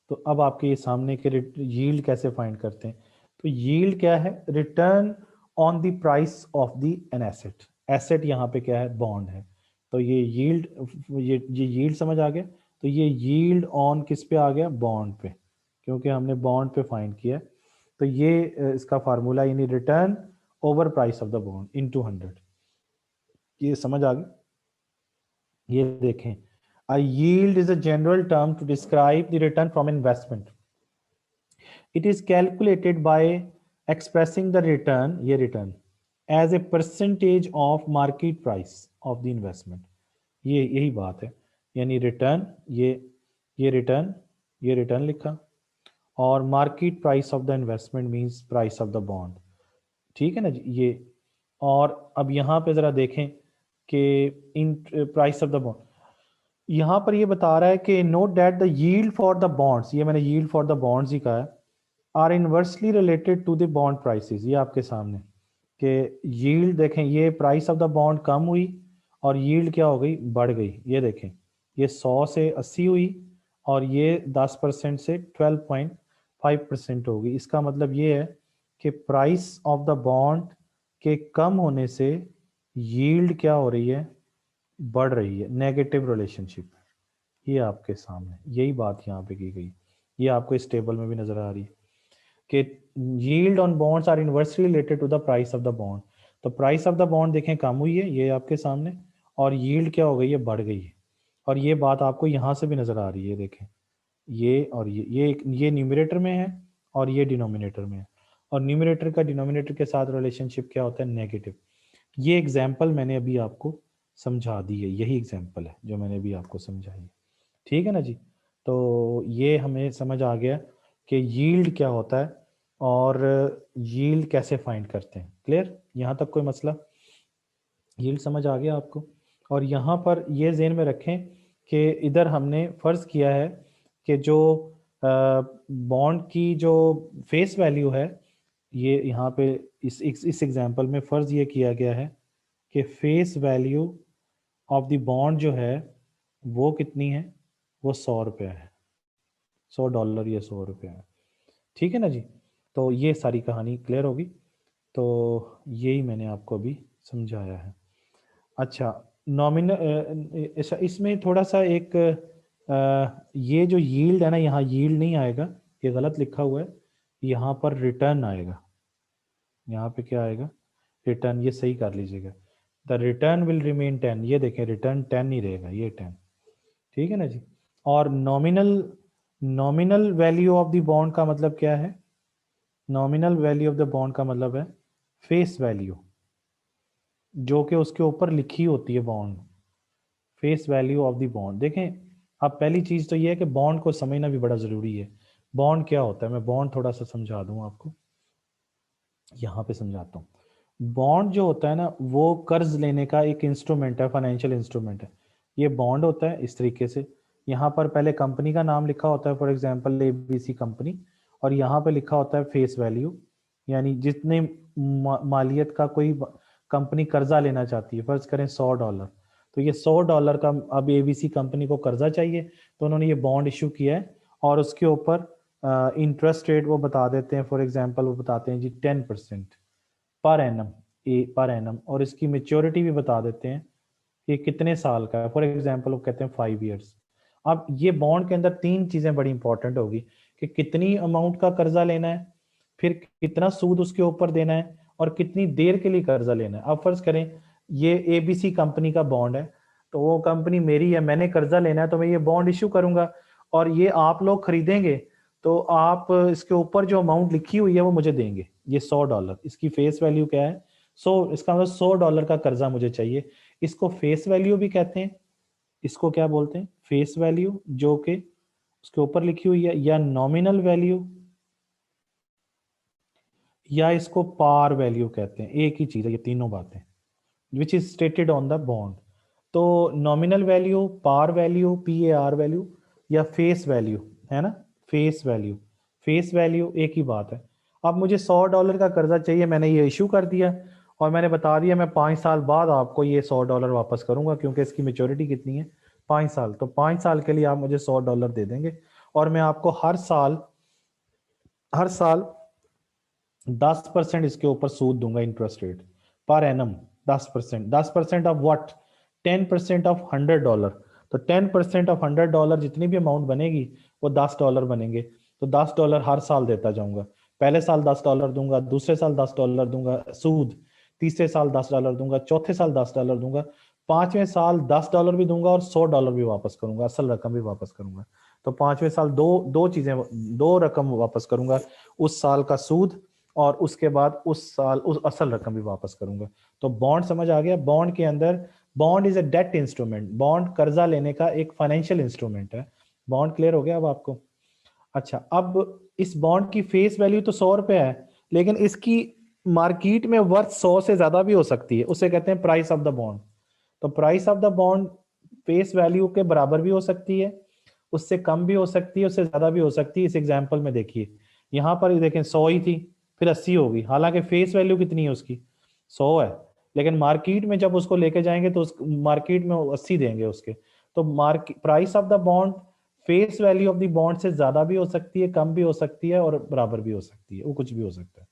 तो अब आपके ये सामने के यील्ड कैसे फाइंड करते हैं, तो यील्ड क्या है, return on the price of the an asset. Asset यहाँ पे क्या है, बॉन्ड है। तो ये यील्ड, ये यील्ड समझ आ गया। तो ये यील्ड ऑन किस पे आ गया, बॉन्ड पे, क्योंकि हमने बॉन्ड पे फाइंड किया। तो ये इसका फार्मूला, यानी return over price of the bond into 100। ये समझ आ गई। ये देखें, a yield is a general term to describe the return from investment. It is calculated by expressing the return, ये return, as a percentage of market price of the investment. ये यही बात है, यानी रिटर्न, ये रिटर्न, ये return लिखा, और market price of the investment means price of the bond, ठीक है ना जी ये। और अब यहाँ पे ज़रा देखें कि in price of the bond, यहाँ पर ये बता रहा है कि note that the yield for the bonds, ये मैंने यील्ड फॉर द बॉन्ड्स ही कहा है, are inversely related to the bond prices. ये आपके सामने कि यील्ड देखें, ये प्राइस ऑफ द बॉन्ड कम हुई और यील्ड क्या हो गई, बढ़ गई। ये देखें, ये 100 से 80 हुई और ये 10% से 12.5% हो गई। इसका मतलब ये है कि प्राइस ऑफ द बॉन्ड के कम होने से यील्ड क्या हो रही है, बढ़ रही है, नेगेटिव रिलेशनशिप। ये आपके सामने यही बात यहाँ पे की गई, ये आपको इस टेबल में भी नजर आ रही है कि yield on bonds are inversely related to the price of the bond. तो प्राइस ऑफ द बॉन्ड देखें कम हुई है, ये आपके सामने, और यील्ड क्या हो गई है, बढ़ गई है। और ये बात आपको यहाँ से भी नजर आ रही है, देखें ये, और ये न्यूमरेटर में है और ये डिनोमिनेटर में है, और न्यूमरेटर का डिनोमिनेटर के साथ रिलेशनशिप क्या होता है, नेगेटिव। ये एग्जाम्पल मैंने अभी आपको समझा दी है, यही एग्जाम्पल है जो मैंने अभी आपको समझाई है, ठीक है ना जी। तो ये हमें समझ आ गया कि यील्ड क्या होता है और यील्ड कैसे फाइंड करते हैं। क्लियर, यहाँ तक कोई मसला, यील्ड समझ आ गया आपको। और यहाँ पर ये ज़हन में रखें कि इधर हमने फ़र्ज़ किया है कि जो बॉन्ड की जो फेस वैल्यू है, ये यहाँ पे इस एग्जांपल में फ़र्ज़ ये किया गया है कि face value of the bond जो है वो कितनी है, वो 100 रुपया है, $100 या 100 रुपया है, ठीक है ना जी। तो ये सारी कहानी क्लियर होगी। तो यही मैंने आपको अभी समझाया है। अच्छा, नॉमिनल, इसमें थोड़ा सा एक ये जो यील्ड है ना, यहाँ यील्ड नहीं आएगा, ये गलत लिखा हुआ है, यहाँ पर रिटर्न आएगा। यहाँ पे क्या आएगा, रिटर्न, ये सही कर लीजिएगा। द रिटर्न विल रिमेन 10, ये देखें रिटर्न 10 ही रहेगा, ये 10, ठीक है ना जी। और nominal, nominal value of the bond का मतलब क्या है, nominal value of the bond का मतलब है फेस वैल्यू जो कि उसके ऊपर लिखी होती है bond, face value of the bond. देखें अब पहली चीज तो ये है कि बॉन्ड को समझना भी बड़ा जरूरी है। बॉन्ड क्या होता है, मैं बॉन्ड थोड़ा सा समझा दूं आपको, यहाँ पे समझाता हूँ। बॉन्ड जो होता है ना, वो कर्ज लेने का एक इंस्ट्रूमेंट है, फाइनेंशियल इंस्ट्रूमेंट है। ये बॉन्ड होता है इस तरीके से, यहाँ पर पहले कंपनी का नाम लिखा होता है, फॉर एग्जांपल एबीसी कंपनी, और यहाँ पे लिखा होता है फेस वैल्यू, यानी जितने मालियत का कोई कंपनी कर्जा लेना चाहती है, फर्ज करें $100, तो ये $100 का अब एबीसी कंपनी को कर्जा चाहिए, तो उन्होंने ये बॉन्ड इशू किया है, और उसके ऊपर इंटरेस्ट रेट वो बता देते हैं, फॉर एग्जांपल वो बताते हैं जी 10% पर एनम, पर एनम, और इसकी मेच्योरिटी भी बता देते हैं कि कितने साल का है, फॉर एग्जांपल वो कहते हैं 5 years। अब ये बॉन्ड के अंदर तीन चीजें बड़ी इंपॉर्टेंट होगी कि कितनी अमाउंट का कर्जा लेना है, फिर कितना सूद उसके ऊपर देना है, और कितनी देर के लिए कर्जा लेना है। अब फर्ज करें ये एबीसी कंपनी का बॉन्ड है, तो वो कंपनी मेरी है, मैंने कर्जा लेना है, तो मैं ये बॉन्ड इशू करूंगा, और ये आप लोग खरीदेंगे, तो आप इसके ऊपर जो अमाउंट लिखी हुई है वो मुझे देंगे, ये $100, इसकी फेस वैल्यू क्या है 100, इसका मतलब $100 का कर्जा मुझे चाहिए। इसको फेस वैल्यू भी कहते हैं, इसको क्या बोलते हैं, फेस वैल्यू, जो कि उसके ऊपर लिखी हुई है, या नॉमिनल वैल्यू, या इसको पार वैल्यू कहते हैं, एक ही चीज है ये तीनों बातें, which is stated on the bond. तो nominal value, par value, PAR value, या फेस वैल्यू, है ना, फेस वैल्यू, फेस वैल्यू एक ही बात है। अब मुझे $100 का कर्जा चाहिए, मैंने ये इशू कर दिया, और मैंने बता दिया मैं 5 साल बाद आपको ये $100 वापस करूंगा, क्योंकि इसकी मेच्योरिटी कितनी है 5 साल, तो 5 साल के लिए आप मुझे $100 दे देंगे, और मैं आपको हर साल 10% इसके ऊपर सूद दूंगा, interest rate per annum 10%। 10% of what, 10% of $100, तो 10% ऑफ $100 जितनी भी अमाउंट बनेगी वो $10 बनेंगे, तो $10 हर साल देता जाऊंगा। पहले साल $10 दूंगा, दूसरे साल $10 दूंगा सूद, तीसरे साल $10 दूंगा, चौथे साल $10 दूंगा, पांचवें साल $10 भी दूंगा, और $100 भी वापस करूंगा, असल रकम भी वापस करूंगा। तो पांचवें साल दो दो चीजें, दो रकम वापस करूंगा, उस साल का सूद, और उसके बाद उस साल उस असल रकम भी वापस करूंगा। तो बॉन्ड समझ आ गया। बॉन्ड के अंदर, bond is a debt instrument, bond कर्जा लेने का एक फाइनेंशियल इंस्ट्रूमेंट है। बॉन्ड क्लियर हो गया अब आपको? अच्छा, अब इस बॉन्ड की फेस वैल्यू तो $100 है, लेकिन इसकी मार्केट में वर्थ 100 से ज्यादा भी हो सकती है, उसे कहते हैं प्राइस ऑफ द बॉन्ड। तो price of the bond face value के बराबर भी हो सकती है, उससे कम भी हो सकती है, उससे ज्यादा भी हो सकती है। इस एग्जाम्पल में देखिए, यहाँ पर देखें 100 ही थी, फिर 80 होगी, हालांकि फेस वैल्यू कितनी है उसकी 100 है, लेकिन मार्केट में जब उसको लेके जाएंगे तो उस मार्केट में 80 देंगे उसके। तो market price of the bond face value of the bond से ज्यादा भी हो सकती है, कम भी हो सकती है, और बराबर भी हो सकती है, वो कुछ भी हो सकता है।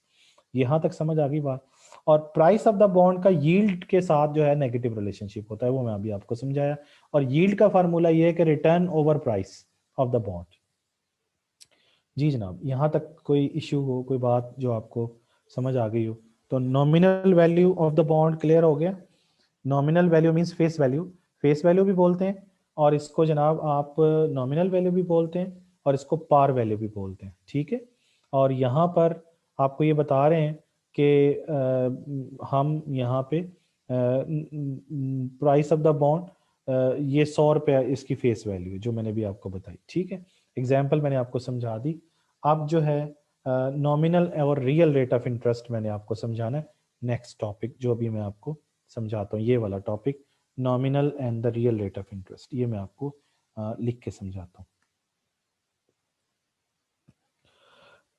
यहां तक समझ आ गई बात? और प्राइस ऑफ द बॉन्ड का यील्ड के साथ जो है नेगेटिव रिलेशनशिप होता है, वो मैं अभी आपको समझाया। और यील्ड का फार्मूला ये है कि return over price of the bond. जी जनाब, यहाँ तक कोई इश्यू हो, कोई बात जो आपको समझ आ गई हो? तो nominal value of the bond clear हो गया। Nominal value means face value, face value भी बोलते हैं, और इसको जनाब आप नॉमिनल वैल्यू भी बोलते हैं, और इसको पार वैल्यू भी बोलते हैं, ठीक है। और यहाँ पर आपको ये बता रहे हैं कि हम यहाँ पे प्राइस ऑफ द बॉन्ड, ये $100 इसकी फेस वैल्यू है जो मैंने भी आपको बताई, ठीक है। एग्जाम्पल मैंने आपको समझा दी। अब जो है नॉमिनल और रियल रेट ऑफ इंटरेस्ट मैंने आपको समझाना है। नेक्स्ट टॉपिक जो अभी मैं आपको समझाता हूँ, ये वाला topic, nominal and the real rate of interest, ये मैं आपको लिख के समझाता हूँ।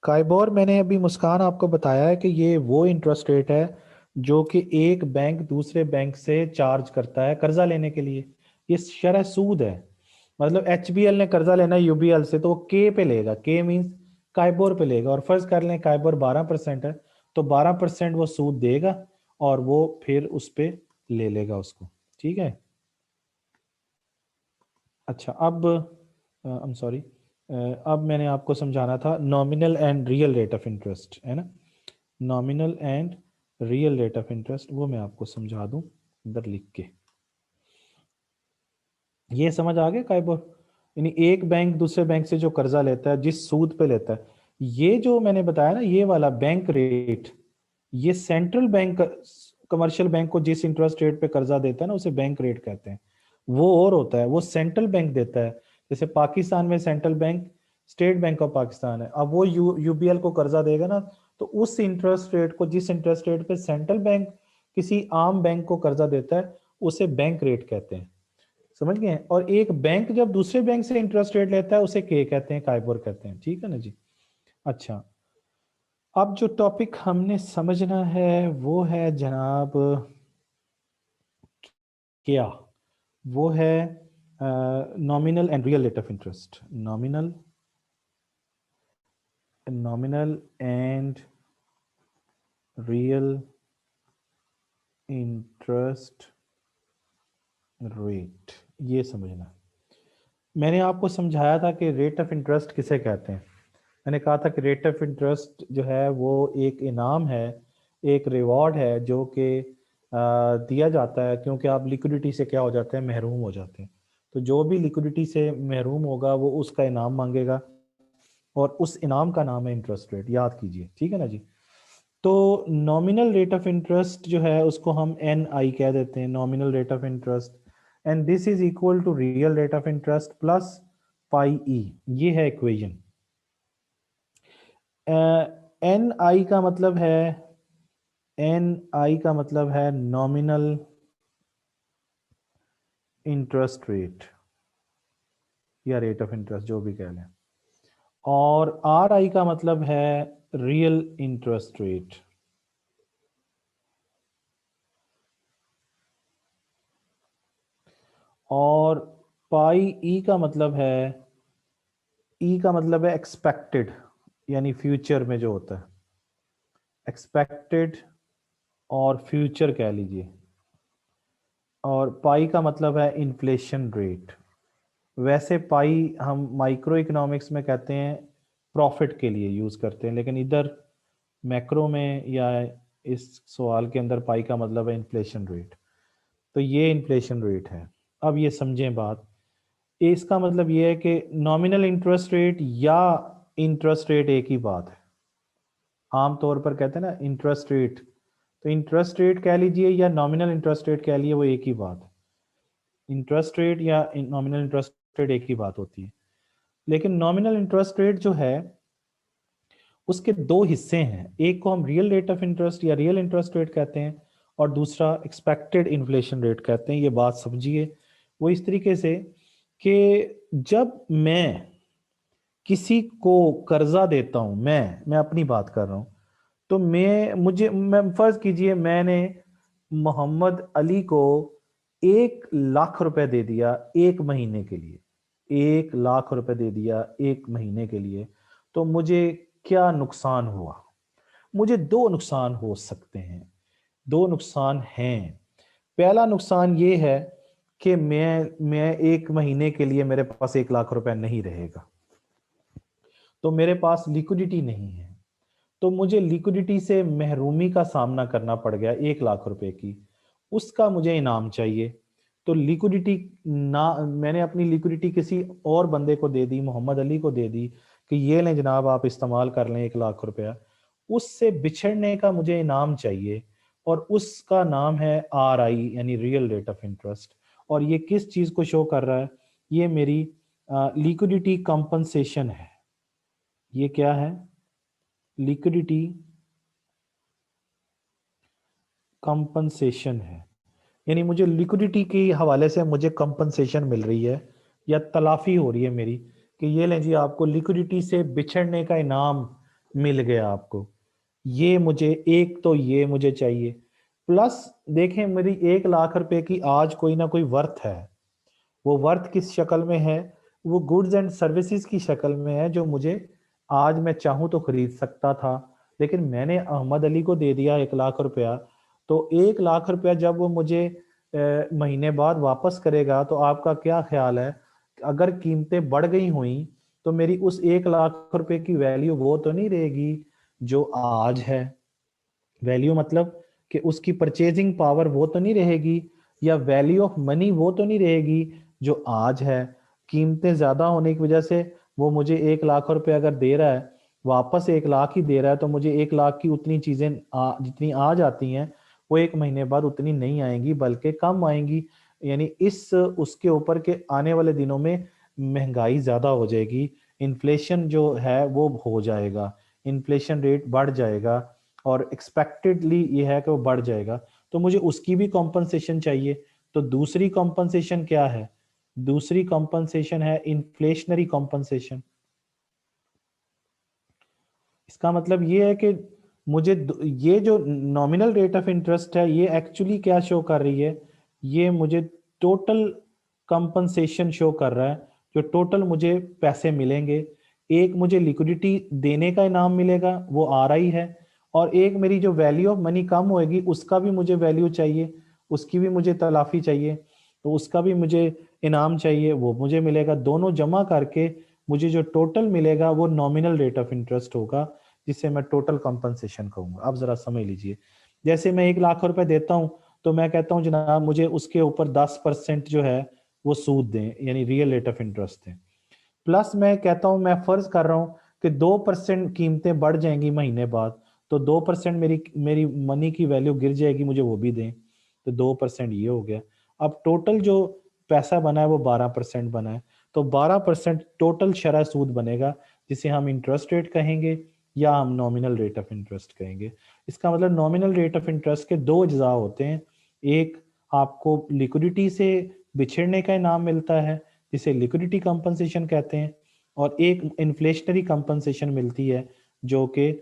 काइबोर मैंने अभी मुस्कान आपको बताया है कि ये वो इंटरेस्ट रेट है जो कि एक बैंक दूसरे बैंक से चार्ज करता है कर्जा लेने के लिए। ये शरह सूद है। मतलब HBL ने कर्जा लेना है UBL से, तो वो के पे लेगा, के मींस काइबोर पे लेगा, और फर्ज कर लें काइबोर 12% है, तो 12% वो सूद देगा, और वो फिर उस पे ले लेगा उसको, ठीक है। अच्छा, अब आई एम सॉरी, अब मैंने आपको समझाना था nominal and real rate of interest, है ना। Nominal and real rate of interest, वो मैं आपको समझा दूं इधर लिख के। ये समझ आ गया काइबोर, यानी एक बैंक दूसरे बैंक से जो कर्जा लेता है जिस सूद पे लेता है, ये जो मैंने बताया ना ये वाला बैंक रेट, ये सेंट्रल बैंक कमर्शियल बैंक को जिस इंटरेस्ट रेट पे कर्जा देता है ना उसे बैंक रेट कहते हैं। वो और होता है, वो सेंट्रल बैंक देता है। जैसे पाकिस्तान में central bank state bank of Pakistan है, अब वो यूबीएल को कर्जा देगा ना, तो उस इंटरेस्ट रेट को, जिस इंटरेस्ट रेट पे सेंट्रल बैंक किसी आम बैंक को कर्जा देता है, उसे बैंक रेट कहते हैं। समझ गए? और एक बैंक जब दूसरे बैंक से इंटरेस्ट रेट लेता है उसे के कहते हैं, काइबोर कहते हैं। ठीक है ना जी? अच्छा, अब जो टॉपिक हमने समझना है वो है जनाब क्या, वो है nominal and real rate of interest. Nominal and real interest rate, ये समझना। मैंने आपको समझाया था कि रेट ऑफ इंटरेस्ट किसे कहते हैं। मैंने कहा था कि रेट ऑफ इंटरेस्ट जो है वो एक इनाम है, एक रिवॉर्ड है जो कि दिया जाता है, क्योंकि आप लिक्विडिटी से क्या हो जाते हैं, महरूम हो जाते हैं। तो जो भी लिक्विडिटी से महरूम होगा वो उसका इनाम मांगेगा, और उस इनाम का नाम है इंटरेस्ट रेट, याद कीजिए। ठीक है ना जी? तो नॉमिनल रेट ऑफ इंटरेस्ट जो है उसको हम एन आई कह देते हैं, nominal rate of interest, and this is equal to real rate of interest plus pi e. ये है इक्वेशन। एन आई का मतलब है, एन आई का मतलब है नॉमिनल इंटरेस्ट रेट या रेट ऑफ इंटरेस्ट, जो भी कह लें, और आर आई का मतलब है रियल इंटरेस्ट रेट। और पाई ई का मतलब है, ई का मतलब है एक्सपेक्टेड, यानी फ्यूचर में जो होता है, एक्सपेक्टेड और फ्यूचर कह लीजिए। और पाई का मतलब है इन्फ्लेशन रेट। वैसे पाई हम माइक्रो इकोनॉमिक्स में कहते हैं प्रॉफिट के लिए यूज करते हैं, लेकिन इधर मैक्रो में या इस सवाल के अंदर पाई का मतलब है इन्फ्लेशन रेट। तो ये इन्फ्लेशन रेट है। अब ये समझें बात, इसका मतलब ये है कि नॉमिनल इंटरेस्ट रेट या इंटरेस्ट रेट एक ही बात है। आम तौर पर कहते हैं ना इंटरेस्ट रेट, तो इंटरेस्ट रेट कह लीजिए या नॉमिनल इंटरेस्ट रेट कह लीजिए, वो एक ही बात है। इंटरेस्ट रेट या नॉमिनल इंटरेस्ट रेट एक ही बात होती है। लेकिन नॉमिनल इंटरेस्ट रेट जो है उसके दो हिस्से हैं, एक को हम रियल रेट ऑफ इंटरेस्ट या रियल इंटरेस्ट रेट कहते हैं, और दूसरा एक्सपेक्टेड इन्फ्लेशन रेट कहते हैं। ये बात समझिए। वो इस तरीके से कि जब मैं किसी को कर्जा देता हूं, मैं अपनी बात कर रहा हूं, तो मैं फर्ज कीजिए मैंने मोहम्मद अली को 1 लाख रुपए दे दिया एक महीने के लिए, 1 लाख रुपए दे दिया एक महीने के लिए। तो मुझे क्या नुकसान हुआ? मुझे दो नुकसान हो सकते हैं, दो नुकसान हैं। पहला नुकसान ये है कि मैं एक महीने के लिए मेरे पास 1 लाख रुपए नहीं रहेगा, तो मेरे पास लिक्विडिटी नहीं है, तो मुझे लिक्विडिटी से महरूमी का सामना करना पड़ गया 1 लाख रुपए की, उसका मुझे इनाम चाहिए। तो लिक्विडिटी ना, मैंने अपनी लिक्विडिटी किसी और बंदे को दे दी, मोहम्मद अली को दे दी कि ये लें जनाब आप इस्तेमाल कर लें 1 लाख रुपया, उससे बिछड़ने का मुझे इनाम चाहिए, और उसका नाम है आर आई यानी रियल रेट ऑफ इंटरेस्ट। और ये किस चीज को शो कर रहा है? ये मेरी लिक्विडिटी कंपनसेशन है। ये क्या है? लिक्विडिटी कंपनसेशन है, यानी मुझे लिक्विडिटी के हवाले से मुझे कंपनसेशन मिल रही है या तलाफी हो रही है मेरी, कि ये लें जी आपको लिक्विडिटी से बिछड़ने का इनाम मिल गया आपको। ये मुझे, एक तो ये मुझे चाहिए, प्लस देखें मेरी 1 लाख रुपए की आज कोई ना कोई वर्थ है। वो वर्थ किस शक्ल में है? वो गुड्स एंड सर्विसेज की शक्ल में है, जो मुझे आज मैं चाहूँ तो खरीद सकता था, लेकिन मैंने अहमद अली को दे दिया 1 लाख रुपया। तो 1 लाख रुपया जब वो मुझे महीने बाद वापस करेगा, तो आपका क्या ख्याल है, अगर कीमतें बढ़ गई हुई तो मेरी उस 1 लाख रुपए की वैल्यू वो तो नहीं रहेगी जो आज है? वैल्यू मतलब कि उसकी परचेजिंग पावर वो तो नहीं रहेगी, या वैल्यू ऑफ मनी वो तो नहीं रहेगी जो आज है। कीमतें ज्यादा होने की वजह से वो मुझे 1 लाख रुपए अगर दे रहा है, वापस 1 लाख ही दे रहा है, तो मुझे 1 लाख की उतनी चीजें जितनी आज आती हैं वो एक महीने बाद उतनी नहीं आएंगी, बल्कि कम आएंगी। यानी इस उसके ऊपर के आने वाले दिनों में महंगाई ज़्यादा हो जाएगी, इन्फ्लेशन जो है वो हो जाएगा, इन्फ्लेशन रेट बढ़ जाएगा और एक्सपेक्टेडली ये है कि वो बढ़ जाएगा, तो मुझे उसकी भी कॉम्पनसेशन चाहिए। तो दूसरी कॉम्पनसेशन क्या है? दूसरी कॉम्पनसेशन है इन्फ्लेशनरी कॉम्पनसेशन। इसका मतलब ये है कि मुझे ये जो नॉमिनल रेट ऑफ इंटरेस्ट है ये एक्चुअली क्या शो कर रही है, ये मुझे टोटल कंपनसेशन शो कर रहा है, जो टोटल मुझे पैसे मिलेंगे। एक मुझे लिक्विडिटी देने का इनाम मिलेगा, वो आ रही है, और एक मेरी जो वैल्यू ऑफ मनी कम होएगी उसका भी मुझे वैल्यू चाहिए, उसकी भी मुझे तलाफी चाहिए, तो उसका भी मुझे इनाम चाहिए, वो मुझे मिलेगा। दोनों जमा करके मुझे जो टोटल मिलेगा वो नॉमिनल रेट ऑफ इंटरेस्ट होगा, जिसे मैं टोटल कंपनसेशन कहूंगा। आप जरा समझ लीजिए, जैसे मैं 1 लाख रुपए देता हूं, तो मैं कहता हूं जनाब मुझे उसके ऊपर 10% जो है वो सूद दें, यानी रियल रेट ऑफ इंटरेस्ट दें। प्लस मैं कहता हूं, मैं फर्ज कर रहा हूं कि 2% कीमतें बढ़ जाएंगी महीने बाद, तो 2% मेरी मेरी मनी की वैल्यू गिर जाएगी, मुझे वो भी दें, तो 2% ये हो गया। अब टोटल जो पैसा बना है वो 12% बना है, तो 12% टोटल शरह सूद बनेगा, जिसे हम इंटरेस्ट रेट कहेंगे या हम नॉमिनल रेट ऑफ इंटरेस्ट कहेंगे। इसका मतलब नॉमिनल रेट ऑफ इंटरेस्ट के दो अज्जा होते हैं, एक आपको लिक्विडिटी से बिछड़ने का इनाम मिलता है जिसे लिक्विडिटी कंपनसेशन कहते हैं, और एक इन्फ्लेशनरी कंपनसेशन मिलती है जो कि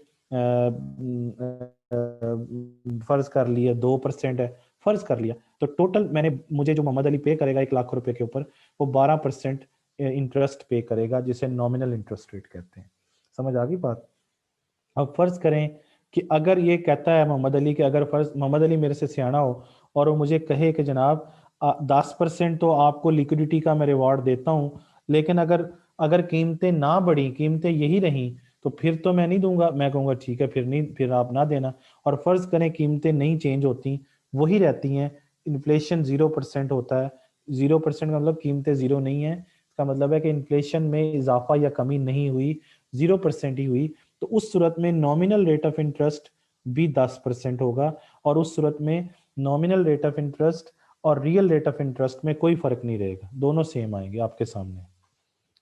फर्ज कर लिया 2% है, फर्ज कर लिया, तो टोटल मैंने मुझे जो मोहम्मद अली पे करेगा 1 लाख रुपए के ऊपर, वो 12% इंटरेस्ट पे करेगा, जिसे नॉमिनल इंटरेस्ट रेट कहते हैं। समझ आ गई बात? अब फर्ज करें कि अगर ये कहता है मोहम्मद अली कि अगर फर्ज मोहम्मद अली मेरे से सियाना हो और वो मुझे कहे कि जनाब 10% तो आपको लिक्विडिटी का मैं रिवॉर्ड देता हूँ, लेकिन अगर अगर कीमतें ना बढ़ी, कीमतें यही रहीं, तो फिर तो मैं नहीं दूंगा। मैं कहूँगा ठीक है, फिर नहीं, फिर आप ना देना। और फर्ज करें कीमतें नहीं चेंज होती, वही रहती हैं, इन्फ्लेशन 0% होता है। 0% का मतलब कीमतें जीरो नहीं है, इसका मतलब है कि इन्फ्लेशन में इजाफा या कमी नहीं हुई, 0% ही हुई। तो उस सूरत में नॉमिनल रेट ऑफ इंटरेस्ट भी 10% होगा, और उस सूरत में नॉमिनल रेट ऑफ इंटरेस्ट और रियल रेट ऑफ इंटरेस्ट में कोई फर्क नहीं रहेगा, दोनों सेम आएंगे आपके सामने।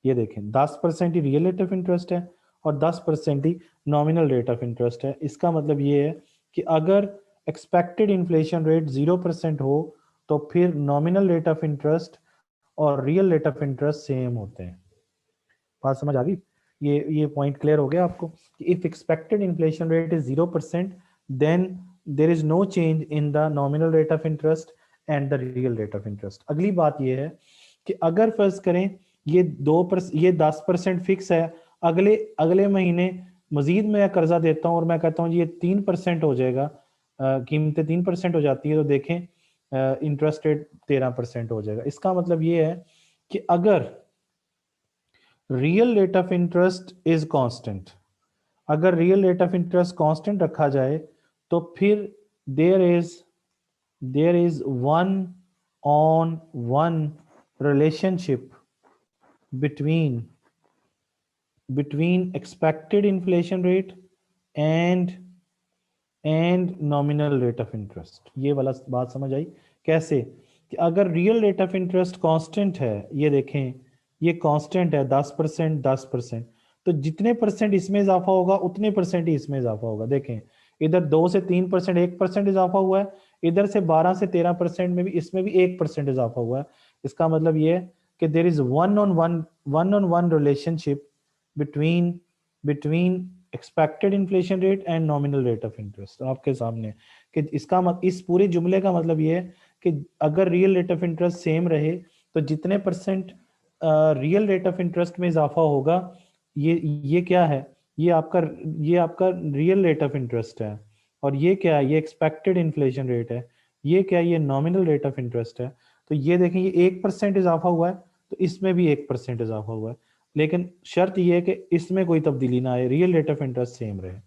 ये देखें, 10% ही रियल रेट ऑफ इंटरेस्ट है और 10% ही नॉमिनल रेट ऑफ इंटरेस्ट है। इसका मतलब ये है कि अगर एक्सपेक्टेड इन्फ्लेशन रेट 0% हो तो फिर नॉमिनल रेट ऑफ इंटरेस्ट और real rate of interest same होते हैं। बात समझ आ गई? ये पॉइंट क्लियर हो गया आपको? If expected inflation rate is 0%, then there is no change in the nominal rate of interest and the real rate of interest. अगली बात ये है कि अगर फर्ज करें ये 10% फिक्स है, अगले अगले महीने मजीद मैं कर्जा देता हूँ और मैं कहता हूँ जी ये 3% हो जाएगा, कीमतें 3% हो जाती है, तो देखें इंटरेस्ट रेट 13% हो जाएगा। इसका मतलब ये है कि अगर real rate of interest is constant, अगर real rate of interest constant रखा जाए, तो फिर there is one on one relationship between expected inflation rate and nominal rate of interest. ये वाला बात समझ आई? कैसे कि अगर real rate of interest constant है, ये देखें ये कांस्टेंट है 10%, 10%, तो जितने परसेंट इसमें इजाफा होगा उतने परसेंट ही इसमें इजाफा होगा। देखें इधर 2 से 3% 1% इजाफा हुआ है, इधर से 12 से 13% में भी, इसमें भी 1% इजाफा हुआ है। इसका मतलब ये है कि there is one on one relationship between expected inflation rate and nominal rate of interest आपके सामने। कि इसका इस पूरे जुमले का मतलब ये है कि अगर real rate of interest same रहे तो जितने percent real rate of interest में इजाफा होगा, ये क्या है, ये आपका रियल रेट ऑफ इंटरेस्ट है, और ये क्या है, ये एक्सपेक्टेड इन्फ्लेशन रेट है, ये क्या है, ये नॉमिनल रेट ऑफ इंटरेस्ट है। तो ये देखें ये 1% इजाफा हुआ है, तो इसमें भी 1% इजाफा हुआ है, लेकिन शर्त यह है कि इसमें कोई तब्दीली ना आए, real rate of interest same रहे।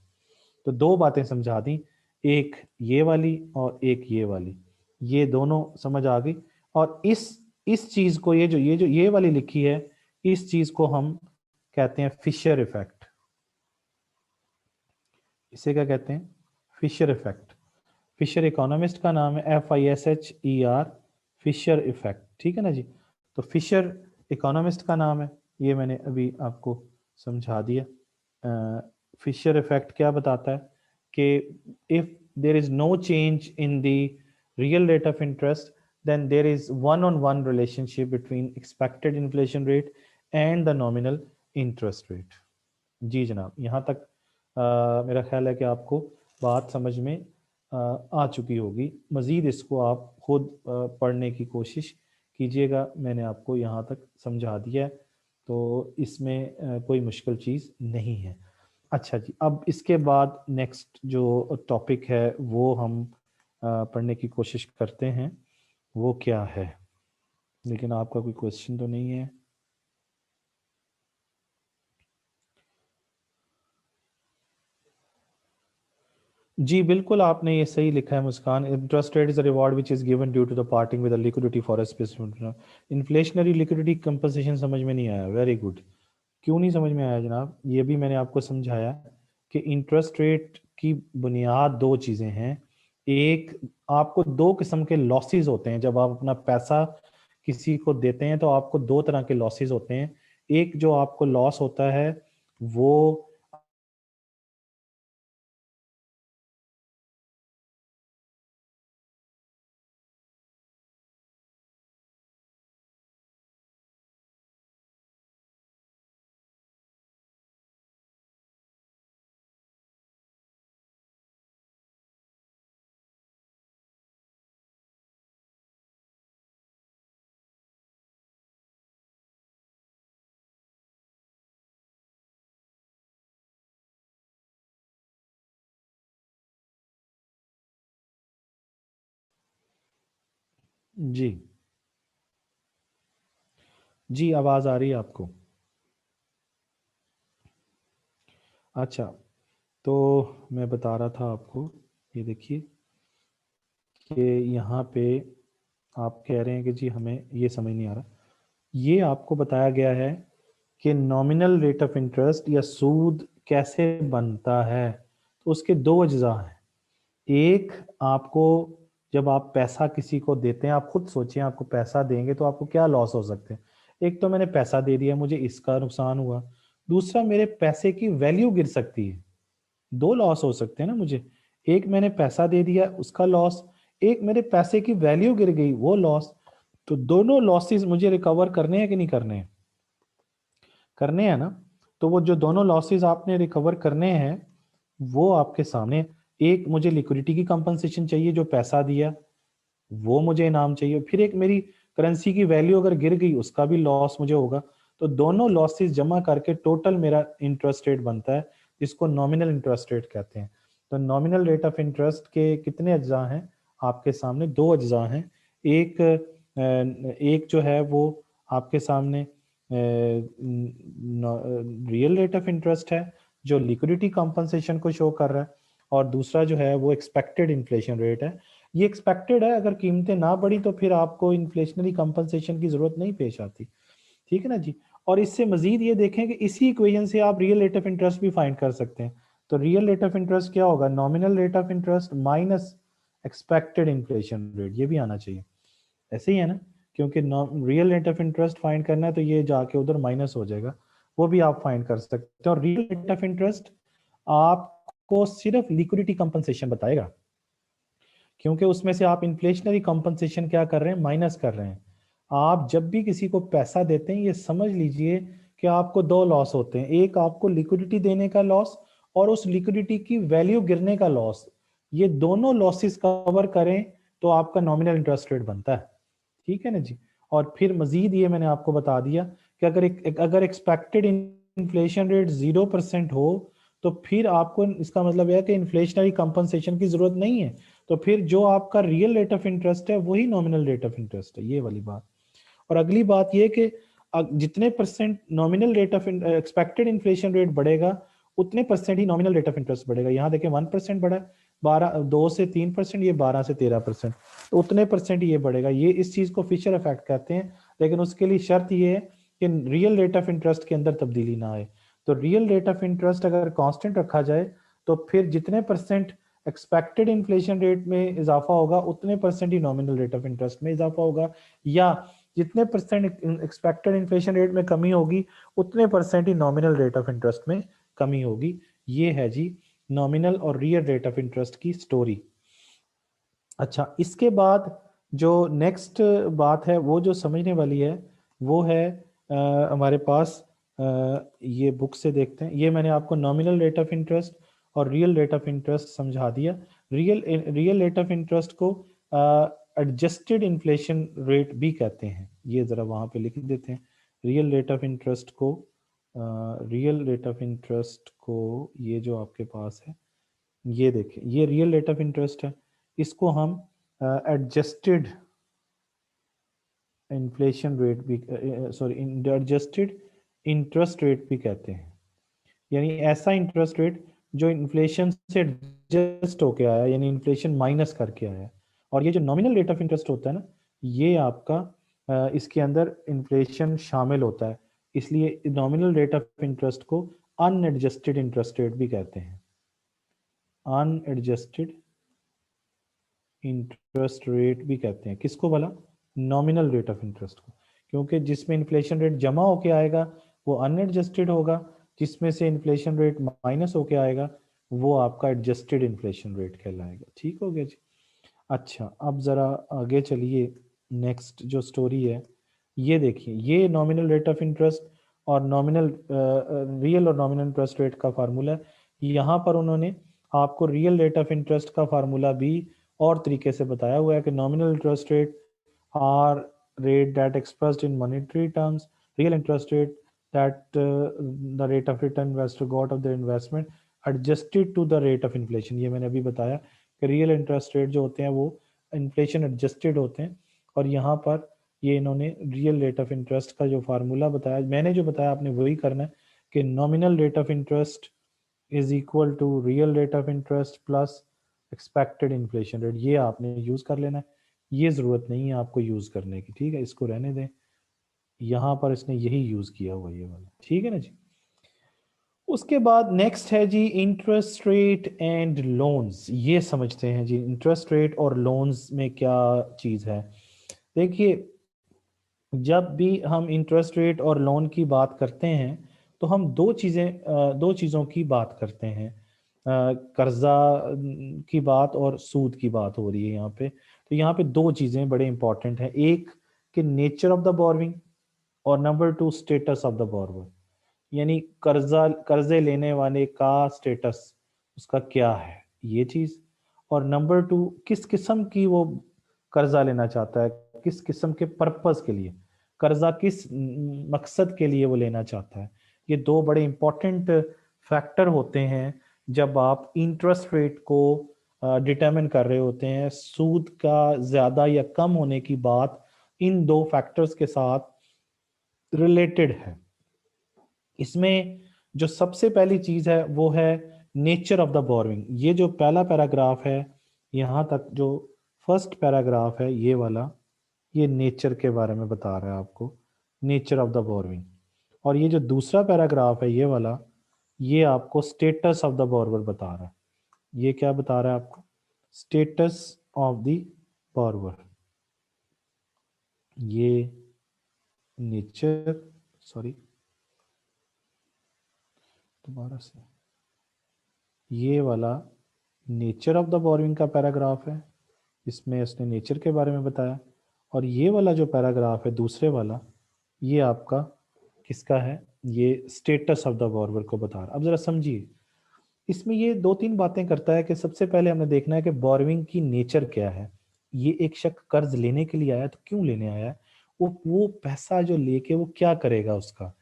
तो दो बातें समझा दी, एक ये वाली और एक ये वाली, ये दोनों समझ आ गई। और इस चीज को, ये वाली लिखी है, इस चीज को हम कहते हैं फिशर इफेक्ट। इसे क्या कहते हैं? Fisher effect. फिशर इकोनॉमिस्ट का नाम है, FISHER, फिशर इफेक्ट, ठीक है ना जी। तो फिशर इकोनॉमिस्ट का नाम है, ये मैंने अभी आपको समझा दिया। फिशर इफेक्ट क्या बताता है कि if there is no change in the real rate of interest then there is one-on-one relationship between expected inflation rate and the nominal interest rate। जी जनाब, यहाँ तक मेरा ख्याल है कि आपको बात समझ में आ चुकी होगी। मज़ीद इसको आप खुद पढ़ने की कोशिश कीजिएगा, मैंने आपको यहाँ तक समझा दिया है, तो इसमें कोई मुश्किल चीज़ नहीं है। अच्छा जी, अब इसके बाद नेक्स्ट जो टॉपिक है वो हम पढ़ने की कोशिश करते हैं, वो क्या है। लेकिन आपका कोई क्वेश्चन तो नहीं है? जी बिल्कुल, आपने ये सही लिखा है Muskan. Interest rate is a reward which is given due to the parting with the liquidity for a specific inflationary liquidity compensation. समझ में नहीं आया, वेरी गुड। क्यों नहीं समझ में आया जनाब? ये भी मैंने आपको समझाया कि इंटरेस्ट रेट की बुनियाद दो चीज़ें हैं। एक, आपको दो किस्म के लॉसेस होते हैं जब आप अपना पैसा किसी को देते हैं, तो आपको दो तरह के लॉसेस होते हैं। एक जो आपको लॉस होता है वो जी जी आवाज़ आ रही है आपको? अच्छा, तो मैं बता रहा था आपको, ये देखिए कि यहाँ पे आप कह रहे हैं कि जी हमें ये समझ नहीं आ रहा। ये आपको बताया गया है कि नॉमिनल रेट ऑफ इंटरेस्ट या सूद कैसे बनता है। तो उसके दो अज्जा हैं। एक, आपको जब आप पैसा किसी को देते हैं, आप खुद सोचें, आपको पैसा देंगे तो आपको क्या लॉस हो सकते हैं। एक तो मैंने पैसा दे दिया, मुझे इसका नुकसान हुआ। दूसरा, मेरे पैसे की वैल्यू गिर सकती है। दो लॉस हो सकते हैं ना मुझे। एक, मैंने पैसा दे दिया उसका लॉस, एक मेरे पैसे की वैल्यू गिर गई वो लॉस। तो दोनों लॉसेस मुझे रिकवर करने हैं कि नहीं करने हैं? करने हैं ना। तो वो जो दोनों लॉसेस आपने रिकवर करने हैं वो आपके सामने। एक, मुझे लिक्विडिटी की कंपनसेशन चाहिए, जो पैसा दिया वो मुझे इनाम चाहिए। फिर एक, मेरी करेंसी की वैल्यू अगर गिर गई उसका भी लॉस मुझे होगा। तो दोनों लॉसेस जमा करके टोटल मेरा इंटरेस्ट रेट बनता है, जिसको नॉमिनल इंटरेस्ट रेट कहते हैं। तो नॉमिनल रेट ऑफ इंटरेस्ट के कितने अज्जा हैं आपके सामने? दो अज्जा हैं। एक एक जो है वो आपके सामने रियल रेट ऑफ इंटरेस्ट है, जो लिक्विडिटी कंपनसेशन को शो कर रहा है, और दूसरा जो है वो एक्सपेक्टेड इन्फ्लेशन रेट है। ये एक्सपेक्टेड है, अगर कीमतें ना बढ़ी तो फिर आपको इन्फ्लेशनरी कंपनसेशन की जरूरत नहीं पेश आती। ठीक है ना जी। और इससे मजीद ये देखें कि इसी इक्वेशन से आप रियल रेट ऑफ इंटरेस्ट भी फाइंड कर सकते हैं। तो रियल रेट ऑफ इंटरेस्ट क्या होगा? Nominal rate of interest minus expected inflation rate, ये भी आना चाहिए। ऐसे ही है ना, क्योंकि real rate of interest find करना है तो ये जाके उधर माइनस हो जाएगा, वो भी आप फाइंड कर सकते हैं। और रियल रेट ऑफ इंटरेस्ट आपको सिर्फ लिक्विडिटी कंपनसेशन बताएगा, क्योंकि उसमें से आप इन्फ्लेशनरी कंपनसेशन क्या कर रहे हैं? माइनस कर रहे हैं। आप जब भी किसी को पैसा देते हैं, ये समझ लीजिए कि आपको दो लॉस होते हैं। एक, आपको लिक्विडिटी देने का लॉस, और उस लिक्विडिटी की वैल्यू गिरने का लॉस। ये दोनों लॉसेस कवर करें तो आपका नॉमिनल इंटरेस्ट रेट बनता है। ठीक है ना जी। और फिर मजीद ये मैंने आपको बता दिया कि अगर एक्सपेक्टेड इन्फ्लेशन रेट 0% हो तो फिर आपको इसका मतलब है कि इन्फ्लेशनरी कंपनसेशन की जरूरत नहीं है। तो फिर जो आपका रियल रेट ऑफ इंटरेस्ट है वही नॉमिनल रेट ऑफ इंटरेस्ट है, ये वाली बात। और अगली बात ये कि जितने percent nominal rate of expected inflation rate बढ़ेगा, उतने percent he nominal rate of interest बढ़ेगा। यहाँ देखें 1% बढ़ा है, 2 से 3%, ये 12 से 13%, तो उतने परसेंट ये बढ़ेगा। ये इस चीज को फिशर इफेक्ट कहते हैं। लेकिन उसके लिए शर्त ये है कि रियल रेट ऑफ इंटरेस्ट के अंदर तब्दीली ना आए। तो रियल रेट ऑफ इंटरेस्ट अगर कांस्टेंट रखा जाए तो फिर जितने परसेंट एक्सपेक्टेड इन्फ्लेशन रेट में इजाफा होगा, उतने percent he nominal rate of interest में इजाफा होगा। या जितने परसेंट एक्सपेक्टेड इन्फ्लेशन रेट में कमी होगी उतने percent he nominal rate of interest में कमी होगी। ये है जी नॉमिनल और रियल रेट ऑफ इंटरेस्ट की स्टोरी। अच्छा, इसके बाद जो नेक्स्ट बात है वो जो समझने वाली है वो है हमारे पास ये बुक से देखते हैं। ये मैंने आपको नॉमिनल रेट ऑफ इंटरेस्ट और रियल रेट ऑफ इंटरेस्ट समझा दिया। रियल रेट ऑफ इंटरेस्ट को एडजस्टेड इन्फ्लेशन रेट भी कहते हैं। ये ज़रा वहाँ पे लिख देते हैं। रियल रेट ऑफ इंटरेस्ट को ये जो आपके पास है ये देखिए, ये रियल रेट ऑफ इंटरेस्ट है। इसको हम एडजस्टेड इन्फ्लेशन रेट भी एडजस्टेड इंटरेस्ट रेट भी कहते हैं। यानी ऐसा इंटरेस्ट रेट जो इन्फ्लेशन से एडजस्ट होके आया, यानी इन्फ्लेशन माइनस करके आया। और ये जो नॉमिनल रेट ऑफ इंटरेस्ट होता है ना, ये आपका इसके अंदर इन्फ्लेशन शामिल होता है, इसलिए नॉमिनल रेट ऑफ इंटरेस्ट को अनएडजस्टेड इंटरेस्ट रेट भी कहते हैं। अनएडजस्टेड इंटरेस्ट रेट भी कहते हैं किसको भला? नॉमिनल रेट ऑफ इंटरेस्ट को, क्योंकि जिसमें इन्फ्लेशन रेट जमा होके आएगा वो अनएडजस्टेड होगा, जिसमें से इन्फ्लेशन रेट माइनस होके आएगा वो आपका एडजस्टेड इन्फ्लेशन रेट कहलाएगा। ठीक हो गया जी। अच्छा, अब ज़रा आगे चलिए। नेक्स्ट जो स्टोरी है ये देखिए, ये नॉमिनल रेट ऑफ इंटरेस्ट और नॉमिनल रियल और नॉमिनल इंटरेस्ट रेट का फार्मूला है। यहाँ पर उन्होंने आपको रियल रेट ऑफ इंटरेस्ट का फार्मूला भी और तरीके से बताया हुआ है कि nominal interest rate are rate that expressed in monetary terms, real interest rate that the rate of return investor got of the investment adjusted to the rate of inflation. ये मैंने अभी बताया कि रियल इंटरेस्ट रेट जो होते हैं वो inflation adjusted होते हैं, और यहाँ पर ये इन्होंने रियल रेट ऑफ इंटरेस्ट का जो फार्मूला बताया, मैंने जो बताया आपने वही करना है कि nominal rate of interest is equal to real rate of interest plus expected inflation rate. ये आपने यूज कर लेना है, ये जरूरत नहीं है आपको यूज करने की, ठीक है, इसको रहने दें। यहाँ पर इसने यही यूज किया हुआ ये वाला, ठीक है ना जी। उसके बाद नेक्स्ट है जी इंटरेस्ट रेट एंड लोन्स। ये समझते हैं जी इंटरेस्ट रेट और लोन्स में क्या चीज है। देखिए, जब भी हम इंटरेस्ट रेट और लोन की बात करते हैं तो हम दो चीज़ों की बात करते हैं। कर्जा की बात और सूद की बात हो रही है यहाँ पे। तो यहाँ पे दो चीज़ें बड़े इंपॉर्टेंट हैं, एक कि नेचर ऑफ द बोरोइंग और number two status of the borrower. यानी कर्जे लेने वाले का स्टेटस उसका क्या है ये चीज़, और नंबर टू किस किस्म की वो कर्जा लेना चाहता है, किस किस्म के पर्पस के लिए, कर्जा किस मकसद के लिए वो लेना चाहता है। ये दो बड़े इंपॉर्टेंट फैक्टर होते हैं जब आप इंटरेस्ट रेट को डिटरमिन कर रहे होते हैं। सूद का ज्यादा या कम होने की बात इन दो फैक्टर्स के साथ रिलेटेड है। इसमें जो सबसे पहली चीज है वो है नेचर ऑफ द बोरोइंग। ये जो पहला पैराग्राफ है, यहाँ तक जो फर्स्ट पैराग्राफ है ये वाला, ये नेचर के बारे में बता रहा है आपको, नेचर ऑफ द बोरोइंग। और ये जो दूसरा पैराग्राफ है ये वाला, ये आपको स्टेटस ऑफ द बोरोवर बता रहा है। ये क्या बता रहा है आपको? Status of the borrower. ये नेचर, सॉरी दोबारा से, ये वाला नेचर ऑफ द बोरोइंग का पैराग्राफ है, इसमें उसने नेचर के बारे में बताया। और ये वाला जो पैराग्राफ है दूसरे वाला, ये आपका किसका है? ये स्टेटस ऑफ द बोरोवर को बता रहा। अब जरा समझिए, इसमें ये दो तीन बातें करता है कि सबसे पहले हमने देखना है कि बोरोइंग की नेचर क्या है। ये एक शख्स कर्ज लेने के लिए आया तो क्यों लेने आया है, वो पैसा जो लेके वो क्या करेगा उसका।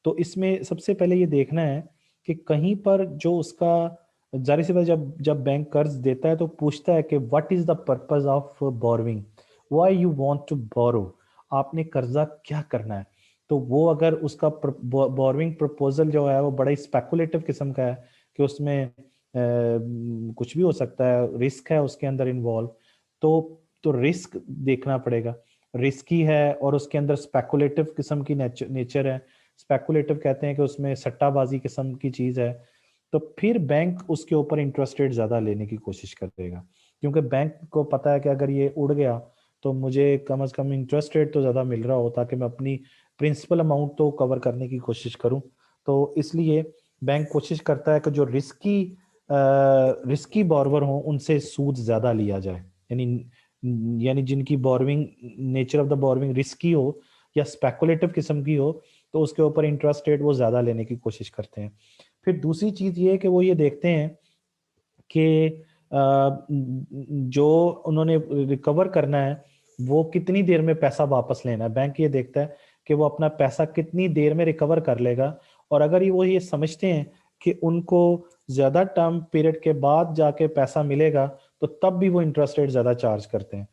तो इसमें सबसे पहले ये देखना है कि कहीं पर जो उसका, जाहिर सी बात, जब जब बैंक कर्ज देता है तो पूछता है कि what is the purpose of borrowing, why you want to borrow, आपने कर्जा क्या करना है। तो वो अगर उसका बोरोइंग प्रपोजल जो है वो बड़ा स्पेकुलेटिव किस्म का है कि उसमें कुछ भी हो सकता है, रिस्क है उसके अंदर इन्वॉल्व, तो रिस्क देखना पड़ेगा, रिस्की है और उसके अंदर स्पेकुलेटिव किस्म की नेचर है। स्पेकुलेटिव कहते हैं कि उसमें सट्टाबाजी किस्म की चीज है। तो फिर बैंक उसके ऊपर इंटरेस्ट रेट ज्यादा लेने की कोशिश करेगा, क्योंकि बैंक को पता है कि अगर ये उड़ गया तो मुझे कम से कम इंटरेस्ट रेट तो ज़्यादा मिल रहा हो ताकि मैं अपनी प्रिंसिपल अमाउंट तो कवर करने की कोशिश करूं। तो इसलिए बैंक कोशिश करता है कि जो रिस्की बोरवर हों उनसे सूद ज़्यादा लिया जाए, यानी जिनकी borrowing, nature of the borrowing risky हो या स्पेकुलेटिव किस्म की हो, तो उसके ऊपर इंटरेस्ट रेट वो ज़्यादा लेने की कोशिश करते हैं। फिर दूसरी चीज़ ये है कि वो ये देखते हैं कि जो उन्होंने रिकवर करना है वो कितनी देर में पैसा वापस लेना है। बैंक ये देखता है कि वो अपना पैसा कितनी देर में रिकवर कर लेगा, और अगर वो ये समझते हैं कि उनको ज्यादा टर्म पीरियड के बाद जाके पैसा मिलेगा तो तब भी वो इंटरेस्ट रेट ज्यादा चार्ज करते हैं।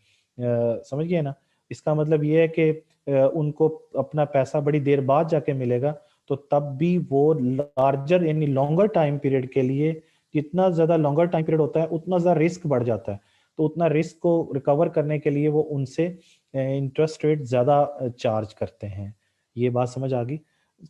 समझ गए ना? इसका मतलब ये है कि उनको अपना पैसा बड़ी देर बाद जाके मिलेगा, तो तब भी वो लार्जर यानी लॉन्गर टाइम पीरियड के लिए, जितना ज्यादा लॉन्गर टाइम पीरियड होता है उतना ज्यादा रिस्क बढ़ जाता है, तो उतना रिस्क को रिकवर करने के लिए वो उनसे इंटरेस्ट रेट ज्यादा चार्ज करते हैं। ये बात समझ आ गई?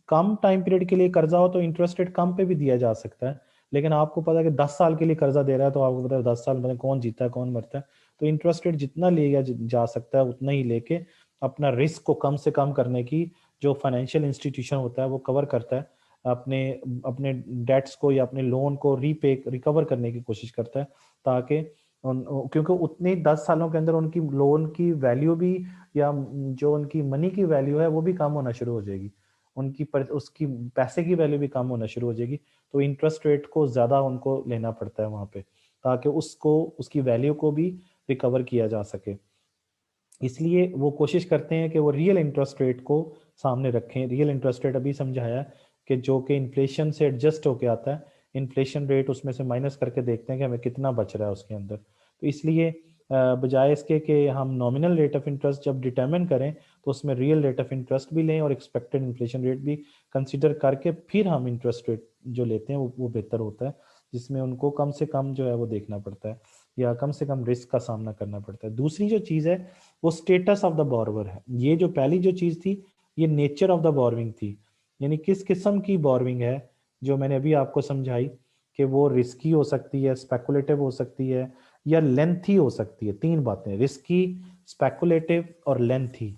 कम टाइम पीरियड के लिए कर्जा हो तो इंटरेस्ट रेट कम पे भी दिया जा सकता है, लेकिन आपको पता है कि 10 साल के लिए कर्जा दे रहा है, तो आपको पता है 10 साल में कौन जीता है कौन मरता है, तो इंटरेस्ट रेट जितना लिया जा सकता है उतना ही लेके अपना रिस्क को कम से कम करने की जो फाइनेंशियल इंस्टीट्यूशन होता है वो कवर करता है, अपने अपने डेट्स को या अपने लोन को रिकवर करने की कोशिश करता है, ताकि क्योंकि उतने 10 सालों के अंदर उनकी लोन की वैल्यू भी, या जो उनकी मनी की वैल्यू है वो भी कम होना शुरू हो जाएगी, उसकी पैसे की वैल्यू भी कम होना शुरू हो जाएगी, तो इंटरेस्ट रेट को ज्यादा उनको लेना पड़ता है वहां पे, ताकि उसको उसकी वैल्यू को भी रिकवर किया जा सके। इसलिए वो कोशिश करते हैं कि वो रियल इंटरेस्ट रेट को सामने रखें। रियल इंटरेस्ट रेट अभी समझाया कि जो कि इन्फ्लेशन से एडजस्ट होके आता है, इन्फ्लेशन रेट उसमें से माइनस करके देखते हैं कि हमें कितना बच रहा है उसके अंदर। तो इसलिए बजाय इसके कि हम नॉमिनल रेट ऑफ इंटरेस्ट जब डिटरमिन करें तो उसमें रियल रेट ऑफ इंटरेस्ट भी लें और एक्सपेक्टेड इन्फ्लेशन रेट भी कंसिडर करके फिर हम इंटरेस्ट रेट जो लेते हैं वो बेहतर होता है, जिसमें उनको कम से कम जो है वो देखना पड़ता है या कम से कम रिस्क का सामना करना पड़ता है। दूसरी जो चीज़ है वो स्टेटस ऑफ द बोरवर है। ये जो पहली जो चीज़ थी ये नेचर ऑफ द बोरविंग थी, यानी किस किस्म की बोरविंग है, जो मैंने अभी आपको समझाई कि वो रिस्की हो सकती है, स्पेकुलेटिव हो सकती है या लेंथी हो सकती है। तीन बातें, रिस्की, स्पेकुलेटिव और लेंथी।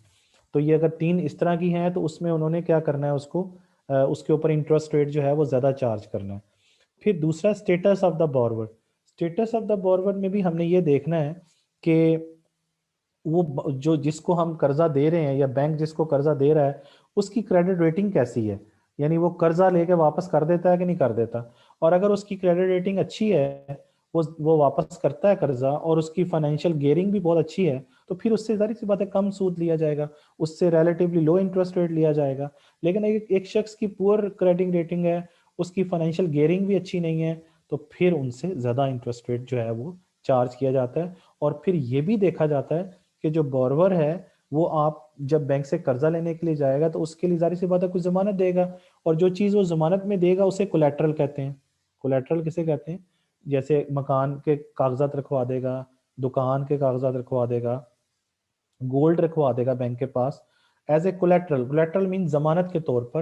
तो ये अगर तीन इस तरह की हैं तो उसमें उन्होंने क्या करना है, उसको उसके ऊपर इंटरेस्ट रेट जो है वो ज़्यादा चार्ज करना है। फिर दूसरा status of the बोरवर। Status of the बोरवर में भी हमने ये देखना है कि वो जो जिसको हम कर्जा दे रहे हैं या बैंक जिसको कर्जा दे रहा है उसकी क्रेडिट रेटिंग कैसी है, यानी वो कर्जा लेके वापस कर देता है कि नहीं कर देता। और अगर उसकी क्रेडिट रेटिंग अच्छी है, वो वापस करता है कर्जा और उसकी फाइनेंशियल गियरिंग भी बहुत अच्छी है, तो फिर उससे जाहिर सी बात है कम सूद लिया जाएगा, उससे रिलेटिवली लो इंटरेस्ट रेट लिया जाएगा। लेकिन एक शख्स की पुअर क्रेडिट रेटिंग है, उसकी फाइनेंशियल गियरिंग भी अच्छी नहीं है, तो फिर उनसे ज्यादा इंटरेस्ट रेट जो है वो चार्ज किया जाता है। और फिर ये भी देखा जाता है कि जो बोरवर है वो आप जब बैंक से कर्जा लेने के लिए जाएगा तो उसके लिए जाहिर सी बात है कुछ जमानत देगा, और जो चीज वो जमानत में देगा उसे कोलेट्रल कहते हैं। कोलेट्रल किसे कहते हैं? जैसे मकान के कागजात रखवा देगा, दुकान के कागजात रखवा देगा, गोल्ड रखवा देगा बैंक के पास as a collateral. Collateral mean जमानत के तौर पर,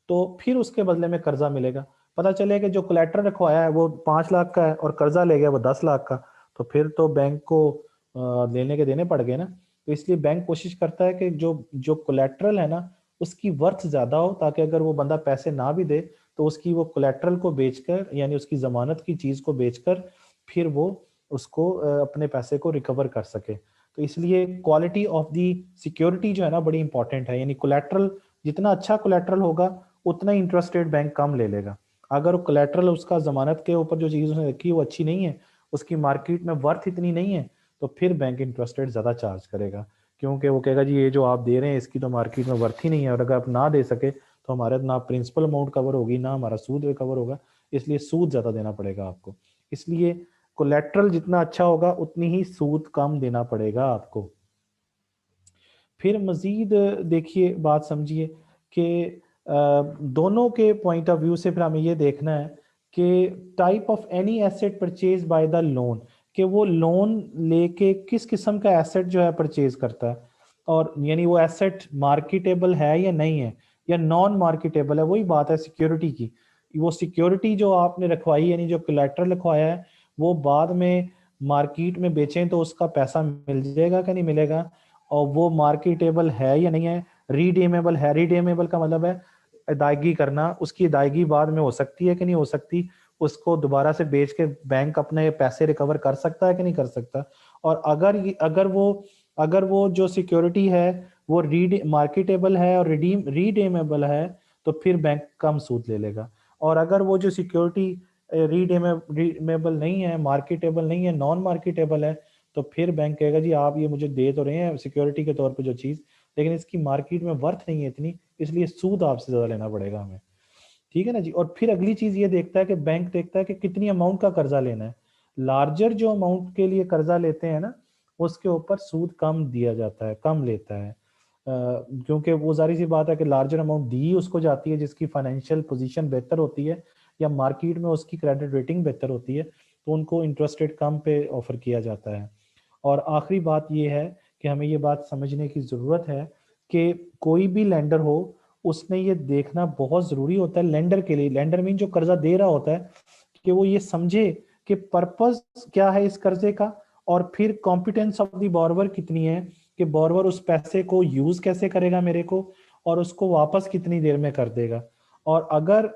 तो फिर उसके बदले में कर्जा मिलेगा। पता चले कि जो कोलेट्रल रखवाया है वो 5 लाख का है और कर्जा ले गया वो 10 लाख का, तो फिर तो बैंक को लेने के देने पड़ गए ना। तो इसलिए बैंक कोशिश करता है कि जो जो कोलेट्रल है ना उसकी वर्थ ज्यादा हो, ताकि अगर वो बंदा पैसे ना भी दे तो उसकी वो कोलेट्रल को बेचकर, यानी उसकी जमानत की चीज को बेचकर फिर वो उसको अपने पैसे को रिकवर कर सके। तो इसलिए क्वालिटी ऑफ दी सिक्योरिटी जो है ना बड़ी इंपॉर्टेंट है, यानी कोलेट्रल जितना अच्छा कोलेट्रल होगा उतना इंटरेस्ट रेट बैंक कम ले लेगा। अगर कोलेट्रल उसका जमानत के ऊपर जो चीज उसने रखी है वो अच्छी नहीं है, उसकी मार्केट में वर्थ इतनी नहीं है, तो फिर बैंक इंटरेस्ट रेट ज्यादा चार्ज करेगा, क्योंकि वो कहेगा जी ये जो आप दे रहे हैं इसकी तो मार्केट में वर्थ ही नहीं है, और अगर आप ना दे सके तो हमारे ना प्रिंसिपल अमाउंट कवर होगी ना हमारा सूद रिकवर होगा, इसलिए सूद ज्यादा देना पड़ेगा आपको। इसलिए कोलेट्रल जितना अच्छा होगा उतनी ही सूद कम देना पड़ेगा आपको। फिर मजीद देखिए, बात समझिए कि दोनों के पॉइंट ऑफ व्यू से फिर हमें ये देखना है कि type of any asset purchase by the loan, कि वो लोन लेके किस किस्म का एसेट जो है परचेज करता है, और यानी वो एसेट मार्केटेबल है या नहीं है या नॉन मार्केटेबल है। वही बात है सिक्योरिटी की, वो सिक्योरिटी जो आपने रखवाई यानी जो कोलेट्रल रखवाया है वो बाद में मार्केट में बेचें तो उसका पैसा मिल जाएगा कि नहीं मिलेगा, और वो मार्केटेबल है या नहीं है, रीडेमेबल है। रीडेमेबल का मतलब है अदायगी करना, उसकी अदायगी बाद में हो सकती है कि नहीं हो सकती, उसको दोबारा से बेच के बैंक अपने पैसे रिकवर कर सकता है कि नहीं कर सकता। और अगर वो जो सिक्योरिटी है वो रीड मार्केटेबल है और रीडेमेबल है तो फिर बैंक कम सूद ले लेगा। और अगर वो जो सिक्योरिटी रीडेमेबल नहीं है, मार्केटेबल नहीं है, नॉन मार्केटेबल है, तो फिर बैंक कहेगा जी आप ये मुझे दे तो रहे हैं सिक्योरिटी के तौर पे जो चीज, लेकिन इसकी मार्केट में वर्थ नहीं है इतनी, इसलिए सूद आपसे ज्यादा लेना पड़ेगा हमें। ठीक है ना जी। और फिर अगली चीज ये देखता है कि बैंक देखता है कि कितनी अमाउंट का कर्जा लेना है। लार्जर जो अमाउंट के लिए कर्जा लेते हैं ना, उसके ऊपर सूद कम दिया जाता है, कम लेता है, क्योंकि वो जारी सी बात है कि लार्जर अमाउंट दी उसको जाती है जिसकी फाइनेंशियल पोजीशन बेहतर होती है या मार्केट में उसकी क्रेडिट रेटिंग बेहतर होती है, तो उनको इंटरेस्ट रेट कम पे ऑफर किया जाता है। और आखिरी बात ये है कि हमें ये बात समझने की ज़रूरत है कि कोई भी लेंडर हो, उसने ये देखना बहुत ज़रूरी होता है लेंडर के लिए, लेंडर मीन जो कर्जा दे रहा होता है, कि वो ये समझे कि पर्पस क्या है इस कर्जे का, और फिर कॉम्पिटेंस ऑफ द बोरोवर कितनी है, कि बोरोवर उस पैसे को यूज कैसे करेगा मेरे को, और उसको वापस कितनी देर में कर देगा। और अगर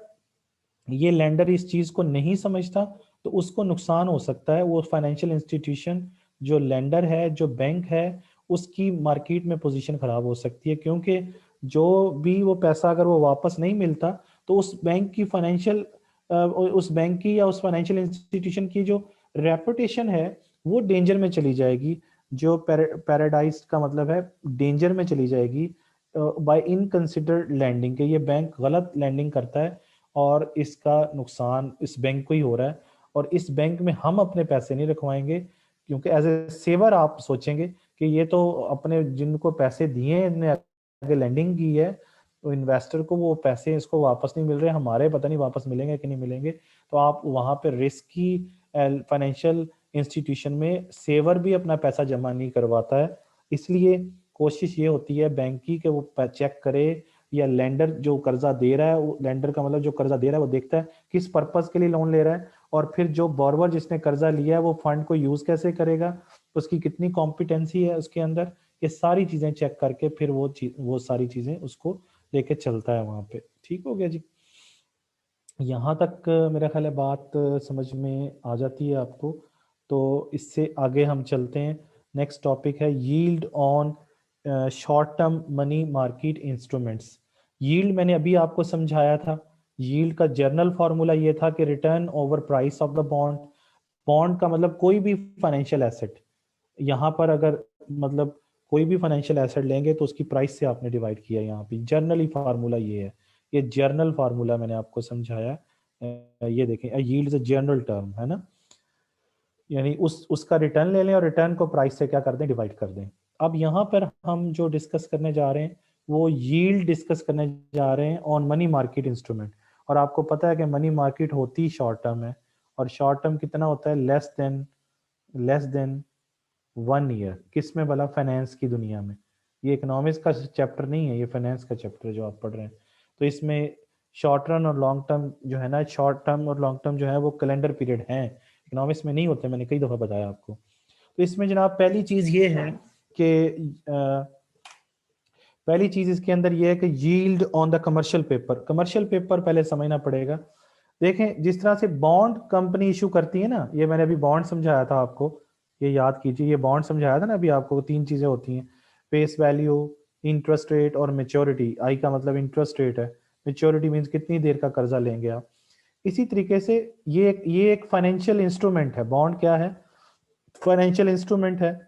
ये लेंडर इस चीज को नहीं समझता तो उसको नुकसान हो सकता है, वो फाइनेंशियल इंस्टीट्यूशन जो लेंडर है, जो बैंक है, उसकी मार्केट में पोजीशन खराब हो सकती है, क्योंकि जो भी वो पैसा अगर वो वापस नहीं मिलता तो उस बैंक की फाइनेंशियल उस बैंक की या उस फाइनेंशियल इंस्टीट्यूशन की जो रेपुटेशन है वो डेंजर में चली जाएगी। जो पैराडाइज का मतलब है डेंजर में चली जाएगी बाय इनकंसिडर्ड लैंडिंग, के ये बैंक गलत लैंडिंग करता है और इसका नुकसान इस बैंक को ही हो रहा है। और इस बैंक में हम अपने पैसे नहीं रखवाएंगे, क्योंकि एज ए सेवर आप सोचेंगे कि ये तो अपने जिनको पैसे दिए इनने आगे लैंडिंग की है, तो इन्वेस्टर को वो पैसे इसको वापस नहीं मिल रहे, हमारे पता नहीं वापस मिलेंगे कि नहीं मिलेंगे। तो आप वहां पे रिस्की फाइनेंशियल इंस्टीट्यूशन में सेवर भी अपना पैसा जमा नहीं करवाता है। इसलिए कोशिश ये होती है बैंक की कि वो चेक करे, या लेंडर जो कर्जा दे रहा है, लेंडर का मतलब जो कर्जा दे रहा है वो देखता है किस पर्पस के लिए लोन ले रहा है, और फिर जो बोरोवर जिसने कर्जा लिया है वो फंड को यूज कैसे करेगा, उसकी कितनी कॉम्पिटेंसी है उसके अंदर, ये सारी चीजें चेक करके फिर वो सारी चीजें उसको लेके चलता है वहां पे। ठीक हो गया जी। यहाँ तक मेरा ख्याल है बात समझ में आ जाती है आपको। तो इससे आगे हम चलते हैं। नेक्स्ट टॉपिक है yield on short term money market instruments. Yield मैंने अभी आपको समझाया था। यील्ड का जर्नल फॉर्मूला ये था कि return over price of the bond. Bond का मतलब कोई भी फाइनेंशियल एसेट, यहाँ पर अगर मतलब कोई भी फाइनेंशियल एसेट लेंगे तो उसकी प्राइस से आपने डिवाइड किया, यहाँ पे जर्नली फार्मूला ये है। ये जर्नल फार्मूला मैंने आपको समझाया। ये देखें, yield is a general term है ना, यानी उसका रिटर्न ले लें और रिटर्न को प्राइस से क्या कर दें, डिवाइड कर दें। अब यहाँ पर हम जो डिस्कस करने जा रहे हैं वो यील्ड डिस्कस करने जा रहे हैं ऑन मनी मार्केट इंस्ट्रूमेंट। और आपको पता है कि मनी मार्केट होती शॉर्ट टर्म है, और शॉर्ट टर्म कितना होता है, लेस देन 1 ईयर। किस में भला, फाइनेंस की दुनिया में। ये इकोनॉमिक्स का चैप्टर नहीं है, ये फाइनेंस का चैप्टर है जो आप पढ़ रहे हैं। तो इसमें शॉर्ट टर्म और लॉन्ग टर्म जो है ना, शॉर्ट टर्म और लॉन्ग टर्म जो है वो कैलेंडर पीरियड है, इकोनॉमिक्स में नहीं होते, मैंने कई दफा बताया आपको। तो इसमें जनाब पहली चीज ये है कि पहली चीज इसके अंदर ये है कि yield on the commercial paper. Commercial paper पहले समझना पड़ेगा। देखें, जिस तरह से बॉन्ड कंपनी इशू करती है ना, ये मैंने अभी बॉन्ड समझाया था आपको, ये याद कीजिए, ये बॉन्ड समझाया था ना अभी आपको। 3 चीजें होती हैं, फेस वैल्यू, इंटरेस्ट रेट और मेच्योरिटी। आई का मतलब इंटरेस्ट रेट है, मेच्योरिटी मीन्स कितनी देर का कर्जा लेंगे आप। इसी तरीके से ये एक फाइनेंशियल इंस्ट्रूमेंट है। बॉन्ड क्या है, फाइनेंशियल इंस्ट्रूमेंट है।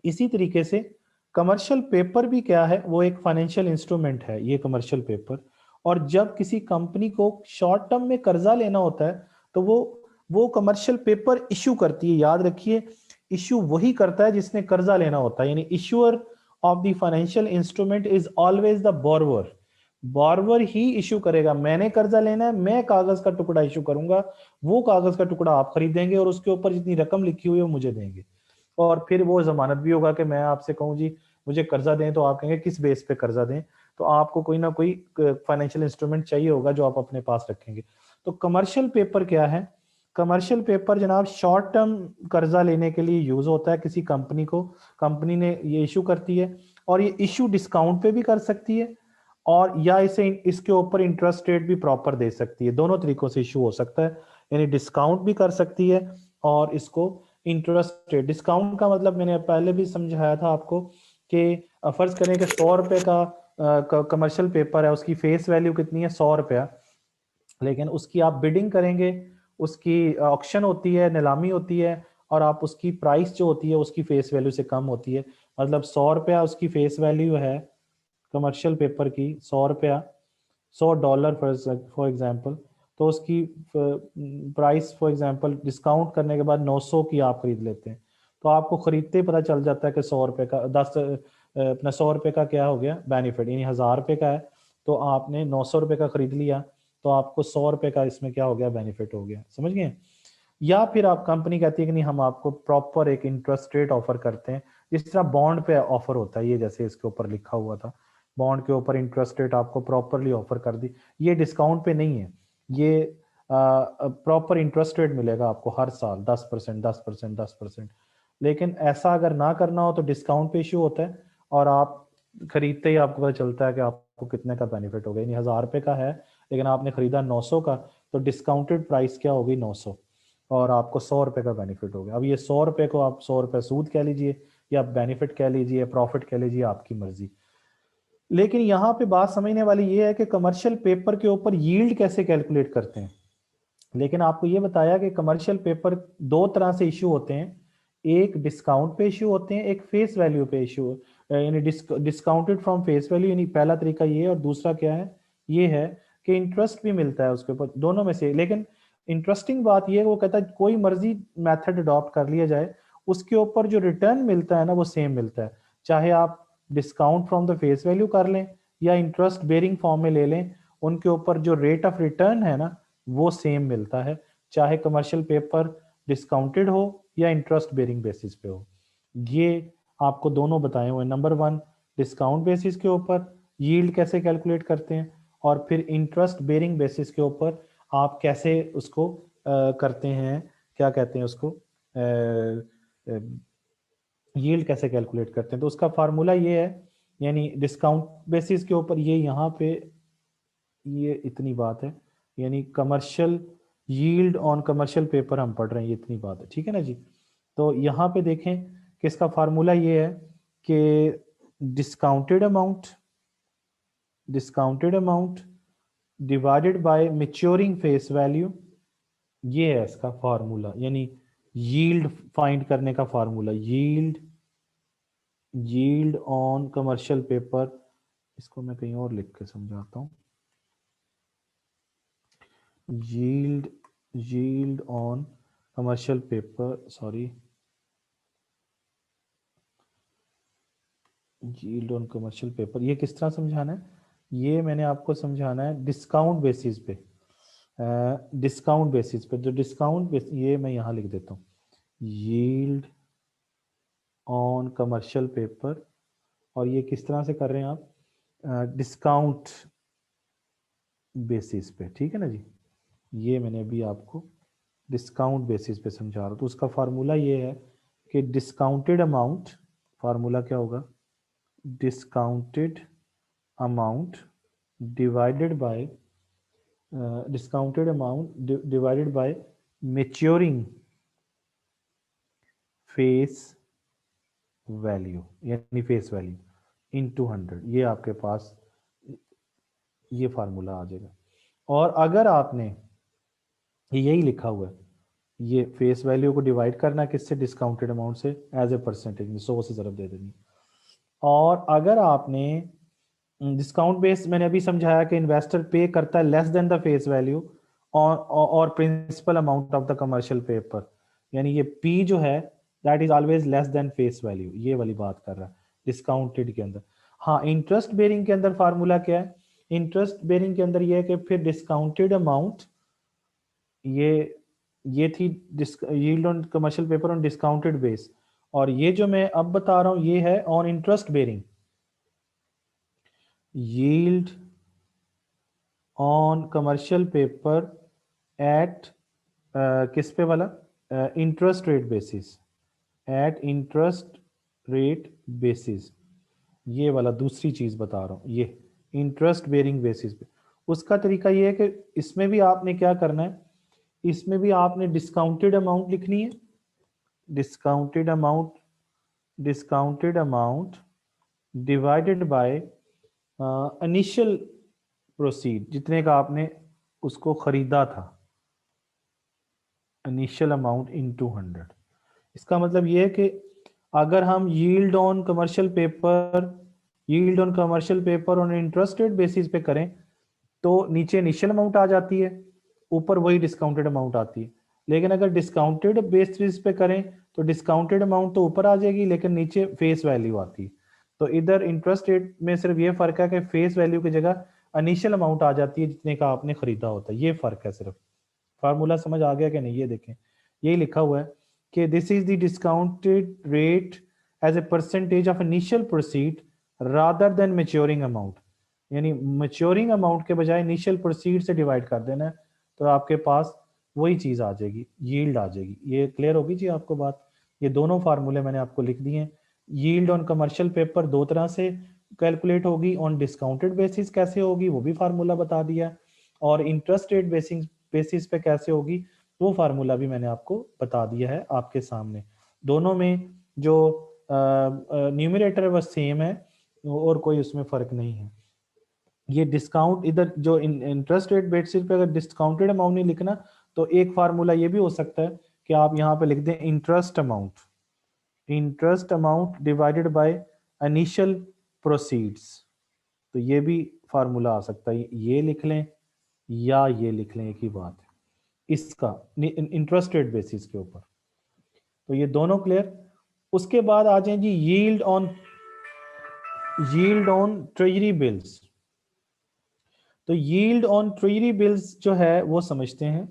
इसी तरीके से कमर्शियल पेपर भी क्या है, वो एक फाइनेंशियल इंस्ट्रूमेंट है, ये कमर्शियल पेपर। और जब किसी कंपनी को शॉर्ट टर्म में कर्जा लेना होता है तो वो कमर्शियल पेपर इशू करती है। याद रखिए, इशू वही करता है जिसने कर्जा लेना होता है, यानी issuer of the financial instrument is always the borrower. Borrower he issue करेगा, मैंने कर्जा लेना है, मैं कागज का टुकड़ा इशू करूंगा, वो कागज का टुकड़ा आप खरीदेंगे और उसके ऊपर जितनी रकम लिखी हुई है वो मुझे देंगे। और फिर वो जमानत भी होगा कि मैं आपसे कहूँ जी मुझे कर्जा दें, तो आप कहेंगे किस बेस पे कर्जा दें, तो आपको कोई ना कोई फाइनेंशियल इंस्ट्रूमेंट चाहिए होगा जो आप अपने पास रखेंगे। तो कमर्शियल पेपर क्या है, कमर्शियल पेपर जनाब शॉर्ट टर्म कर्जा लेने के लिए यूज होता है किसी कंपनी को, कंपनी ने ये इशू करती है, और ये इशू डिस्काउंट पे भी कर सकती है, और या इसे इसके ऊपर इंटरेस्ट रेट भी प्रॉपर दे सकती है। दोनों तरीकों से इशू हो सकता है, यानी डिस्काउंट भी कर सकती है और इसको इंटरेस्ट रेट। डिस्काउंट का मतलब मैंने पहले भी समझाया था आपको कि फर्ज करें कि 100 रुपए का कमर्शियल पेपर है, उसकी फेस वैल्यू कितनी है, 100 रुपया, लेकिन उसकी आप बिडिंग करेंगे, उसकी ऑक्शन होती है, नीलामी होती है, और आप उसकी प्राइस जो होती है उसकी फेस वैल्यू से कम होती है। मतलब 100 रुपया उसकी फेस वैल्यू है कमर्शियल पेपर की, 100 रुपया, $100 फॉर एग्जांपल, तो उसकी प्राइस फॉर एग्जांपल डिस्काउंट करने के बाद 900 की आप खरीद लेते हैं, तो आपको खरीदते ही पता चल जाता है कि 100 रुपये का अपना 100 रुपये का क्या हो गया बेनिफिट, यानी 1000 रुपये का है तो आपने 900 रुपये का खरीद लिया, तो आपको 100 रुपये का इसमें क्या हो गया बेनिफिट हो गया, समझ गए। या फिर आप कंपनी कहती है कि नहीं हम आपको प्रॉपर एक इंटरेस्ट रेट ऑफर करते हैं, जिस तरह बॉन्ड पे ऑफर होता है, ये जैसे इसके ऊपर लिखा हुआ था, बॉन्ड के ऊपर इंटरेस्ट रेट आपको प्रॉपरली ऑफर कर दी, ये डिस्काउंट पे नहीं है, ये प्रॉपर इंटरेस्ट रेट मिलेगा आपको हर साल 10%, 10%, 10%। लेकिन ऐसा अगर ना करना हो तो डिस्काउंट पे इशू होता है, और आप खरीदते ही आपको पता चलता है कि आपको कितने का बेनिफिट हो गया, यानी 1000 रुपये का है लेकिन आपने खरीदा 900 का, तो डिस्काउंटेड प्राइस क्या होगी 900, और आपको 100 रुपये का बेनिफिट हो गया। अब ये 100 रुपये को आप 100 रुपये सूद कह लीजिए या बेनिफिट कह लीजिए, प्रॉफिट कह लीजिए, आपकी मर्जी। लेकिन यहाँ पे बात समझने वाली ये है कि कमर्शियल पेपर के ऊपर यील्ड कैसे कैलकुलेट करते हैं। लेकिन आपको ये बताया कि कमर्शियल पेपर दो तरह से इशू होते हैं, एक डिस्काउंट पे इशू होते हैं, एक फेस वैल्यू पे इशू, यानी डिस्काउंटेड फ्रॉम फेस वैल्यू, यानी पहला तरीका ये है, और दूसरा क्या है, ये है कि इंटरेस्ट भी मिलता है उसके ऊपर, दोनों में से। लेकिन इंटरेस्टिंग बात ये है, वो कहता है कोई मर्जी मेथड अडॉप्ट कर लिया जाए, उसके ऊपर जो रिटर्न मिलता है ना वो सेम मिलता है, चाहे आप discount from the face value कर लें या इंटरेस्ट बेरिंग फॉर्म में ले लें, उनके ऊपर जो रेट ऑफ रिटर्न है ना वो सेम मिलता है, चाहे कमर्शियल पेपर डिस्काउंटेड हो या इंटरेस्ट बेरिंग बेसिस पे हो। ये आपको दोनों बताए हुए, नंबर 1 डिस्काउंट बेसिस के ऊपर यील्ड कैसे कैलकुलेट करते हैं, और फिर इंटरेस्ट बेरिंग बेसिस के ऊपर आप कैसे उसको करते हैं, क्या कहते हैं उसको, यील्ड कैसे कैलकुलेट करते हैं। तो उसका फार्मूला ये है, यानी डिस्काउंट बेसिस के ऊपर ये यहाँ पे ये इतनी बात है, यानी commercial yield on commercial paper हम पढ़ रहे हैं, ये इतनी बात है, ठीक है ना जी। तो यहाँ पे देखें कि इसका फार्मूला ये है कि discounted amount divided by maturing face value, ये है इसका फार्मूला, यानी यील्ड फाइंड करने का formula, yield on commercial paper. इसको मैं कहीं और लिख के समझाता हूँ, yield yield on commercial paper, sorry, yield on commercial paper ये किस तरह समझाना है, ये मैंने आपको समझाना है डिस्काउंट बेसिस पे, डिस्काउंट बेसिस पे, जो डिस्काउंट बेस, ये मैं यहाँ लिख देता हूँ, yield on commercial paper, और ये किस तरह से कर रहे हैं आप, डिस्काउंट बेसिस पे, ठीक है ना जी। ये मैंने अभी आपको डिस्काउंट बेसिस पे समझा रहा हूँ, तो उसका फार्मूला ये है कि डिस्काउंटेड अमाउंट, फार्मूला क्या होगा, discounted amount divided by divided by maturing face value, यानी फेस वैल्यू इनटू 100, ये आपके पास ये फार्मूला आ जाएगा। और अगर आपने यही लिखा हुआ है, ये फेस वैल्यू को डिवाइड करना किससे, डिस्काउंटेड अमाउंट से, एज ए परसेंटेज 100 से ज़रब दे देनी। और अगर आपने डिस्काउंट बेस, मैंने अभी समझाया कि इन्वेस्टर पे करता है less than the face value और principal amount of the commercial paper, यानी ये पी जो है that is always less than face value, ये वाली बात कर रहा है डिस्काउंटेड के अंदर। हाँ, इंटरेस्ट बेरिंग के अंदर फार्मूला क्या है, इंटरेस्ट बेरिंग के अंदर ये है कि फिर डिस्काउंटेड अमाउंट, ये थी yield on commercial paper on discounted base, और ये जो मैं अब बता रहा हूं ये है on interest bearing, yield on commercial paper at किस पे वाला, interest rate basis, at interest rate basis, ये वाला दूसरी चीज बता रहा हूँ, ये इंटरेस्ट बेरिंग बेसिस पे। उसका तरीका ये है कि इसमें भी आपने क्या करना है, इसमें भी आपने डिस्काउंटेड अमाउंट लिखनी है, discounted amount, discounted amount divided by initial proceed, जितने का आपने उसको खरीदा था, इनिशियल अमाउंट इनटू 100। इसका मतलब ये है कि अगर हम yield on commercial paper, yield on commercial paper on interest rate basis पे करें तो नीचे इनिशियल अमाउंट आ जाती है, ऊपर वही डिस्काउंटेड अमाउंट आती है। लेकिन अगर डिस्काउंटेड बेसिस पे करें तो डिस्काउंटेड अमाउंट तो ऊपर आ जाएगी लेकिन नीचे फेस वैल्यू आती है। तो इधर इंटरेस्ट रेट में सिर्फ ये फर्क है कि फेस वैल्यू की जगह इनिशियल अमाउंट आ जाती है जितने का आपने खरीदा होता है, ये फर्क है सिर्फ। फार्मूला समझ आ गया कि नहीं, ये देखें यही लिखा हुआ है कि this is the discounted rate as a percentage of initial proceed rather than maturing amount, यानी मैच्योरिंग अमाउंट के बजाय इनिशियल प्रोसीड से डिवाइड कर देना है तो आपके पास वही चीज आ जाएगी, यील्ड आ जाएगी। ये क्लियर होगी जी आपको बात। ये दोनों फार्मूले मैंने आपको लिख दिए हैं। यील्ड ऑन कमर्शियल पेपर दो तरह से कैलकुलेट होगी, ऑन डिस्काउंटेड बेसिस कैसे होगी वो भी फार्मूला बता दिया, और इंटरेस्ट रेट बेसिस पे कैसे होगी वो फार्मूला भी मैंने आपको बता दिया है आपके सामने। दोनों में जो न्यूमरेटर है वह सेम है और कोई उसमें फर्क नहीं है। ये डिस्काउंट इधर जो इंटरेस्ट रेट बेसिस पे अगर डिस्काउंटेड अमाउंट नहीं लिखना तो एक फार्मूला ये भी हो सकता है कि आप यहाँ पे लिख दें interest amount, interest amount divided by initial proceeds, तो ये भी फार्मूला आ सकता है, ये लिख लें या ये लिख लें, एक ही बात है इसका इंटरेस्ट रेट बेसिस के ऊपर। तो ये दोनों क्लियर। उसके बाद आ जाए जी yield on, yield on treasury bills. तो यील्ड ऑन ट्रेजरी बिल्स जो है वो समझते हैं।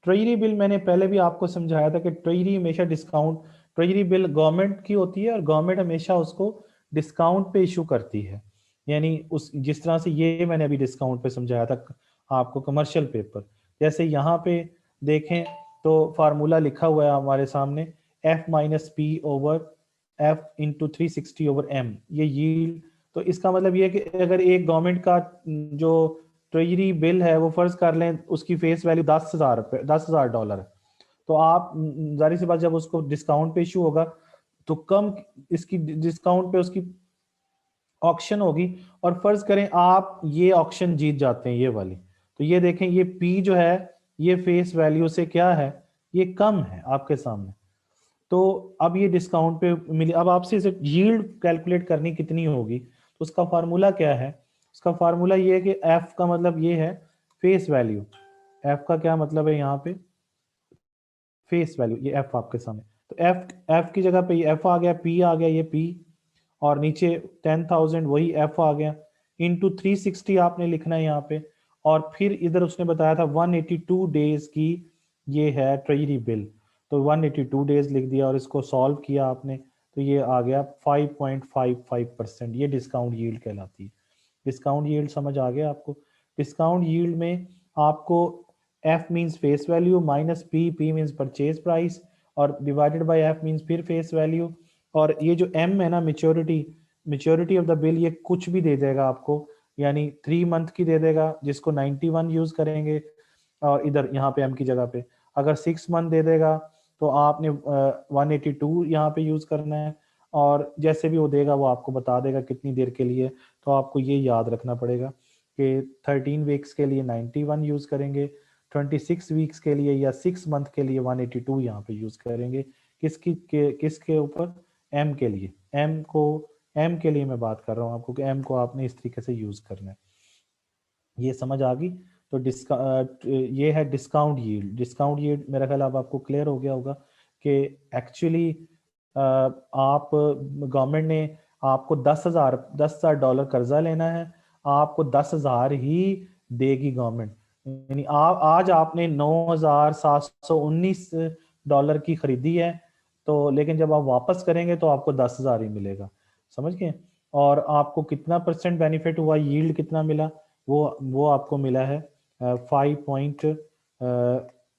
ट्रेजरी बिल मैंने पहले भी आपको समझाया था कि ट्रेजरी हमेशा डिस्काउंट, ट्रेजरी बिल गवर्नमेंट की होती है और गवर्नमेंट हमेशा उसको डिस्काउंट पे इशू करती है, यानी उस जिस तरह से ये मैंने अभी डिस्काउंट पे समझाया था आपको कमर्शियल पेपर, जैसे यहाँ पे देखें तो फार्मूला लिखा हुआ है हमारे सामने, F minus P over F into 360 over M, ये यील्ड। तो इसका मतलब ये है कि अगर एक गवर्नमेंट का जो ट्रेजरी बिल है वो फर्ज कर लें उसकी फेस वैल्यू 10,000 रुपये, $10,000 है, तो आप जाहिर सी बात जब उसको डिस्काउंट पे इशू होगा तो कम इसकी डिस्काउंट पे उसकी ऑक्शन होगी, और फर्ज करें आप ये ऑक्शन जीत जाते हैं ये वाली, तो ये देखें ये पी जो है ये फेस वैल्यू से क्या है, ये कम है आपके सामने। तो अब ये डिस्काउंट पे मिली, अब आपसे इसे यील्ड कैलकुलेट करनी कितनी होगी, तो उसका फार्मूला क्या है, उसका फार्मूला ये है कि एफ का मतलब ये है फेस वैल्यू, एफ का क्या मतलब है यहाँ पे फेस वैल्यू, ये एफ आपके सामने, तो एफ एफ की जगह पे ये एफ आ गया, पी आ गया, ये पी, और नीचे 10,000 वही एफ आ गया, इंटू 360 आपने लिखना है यहाँ पे, और फिर इधर उसने बताया था 182 डेज की ये है ट्रेजरी बिल, तो 182 डेज लिख दिया और इसको सॉल्व किया आपने, तो ये आ गया 5.55%, ये डिस्काउंट यील्ड कहलाती है। डिस्काउंट यील्ड समझ आ गया आपको। डिस्काउंट यील्ड में आपको F means face value minus P, P means purchase price, और डिवाइडेड बाय एफ मींस फिर फेस वैल्यू, और ये जो एम है ना maturity, maturity of the bill, ये कुछ भी दे देगा आपको, यानी 3 मंथ की दे देगा जिसको 91 यूज करेंगे, और इधर यहाँ पे एम की जगह पे अगर 6 मंथ दे देगा तो आपने 182 यहाँ पे यूज करना है, और जैसे भी वो देगा वो आपको बता देगा कितनी देर के लिए, तो आपको ये याद रखना पड़ेगा कि 13 वीक्स के लिए 91 यूज करेंगे, 26 वीक्स के लिए या 6 मंथ के लिए 182 यहाँ पे यूज करेंगे। किसके ऊपर, एम के लिए, एम को, एम के लिए मैं बात कर रहा हूँ आपको कि एम को आपने इस तरीके से यूज करना है। ये समझ आ गई। तो ये है डिस्काउंट यील्ड। डिस्काउंट यील्ड मेरा ख्याल अब आपको क्लियर हो गया होगा कि एक्चुअली आप गवर्नमेंट ने आपको 10,000 डॉलर कर्जा लेना है, आपको 10,000 ही देगी गवर्नमेंट, यानी आज आपने 9,719 डॉलर की खरीदी है, तो लेकिन जब आप वापस करेंगे तो आपको 10,000 ही मिलेगा, समझ गए। और आपको कितना परसेंट बेनिफिट हुआ, यील्ड कितना मिला, वो आपको मिला है 5.55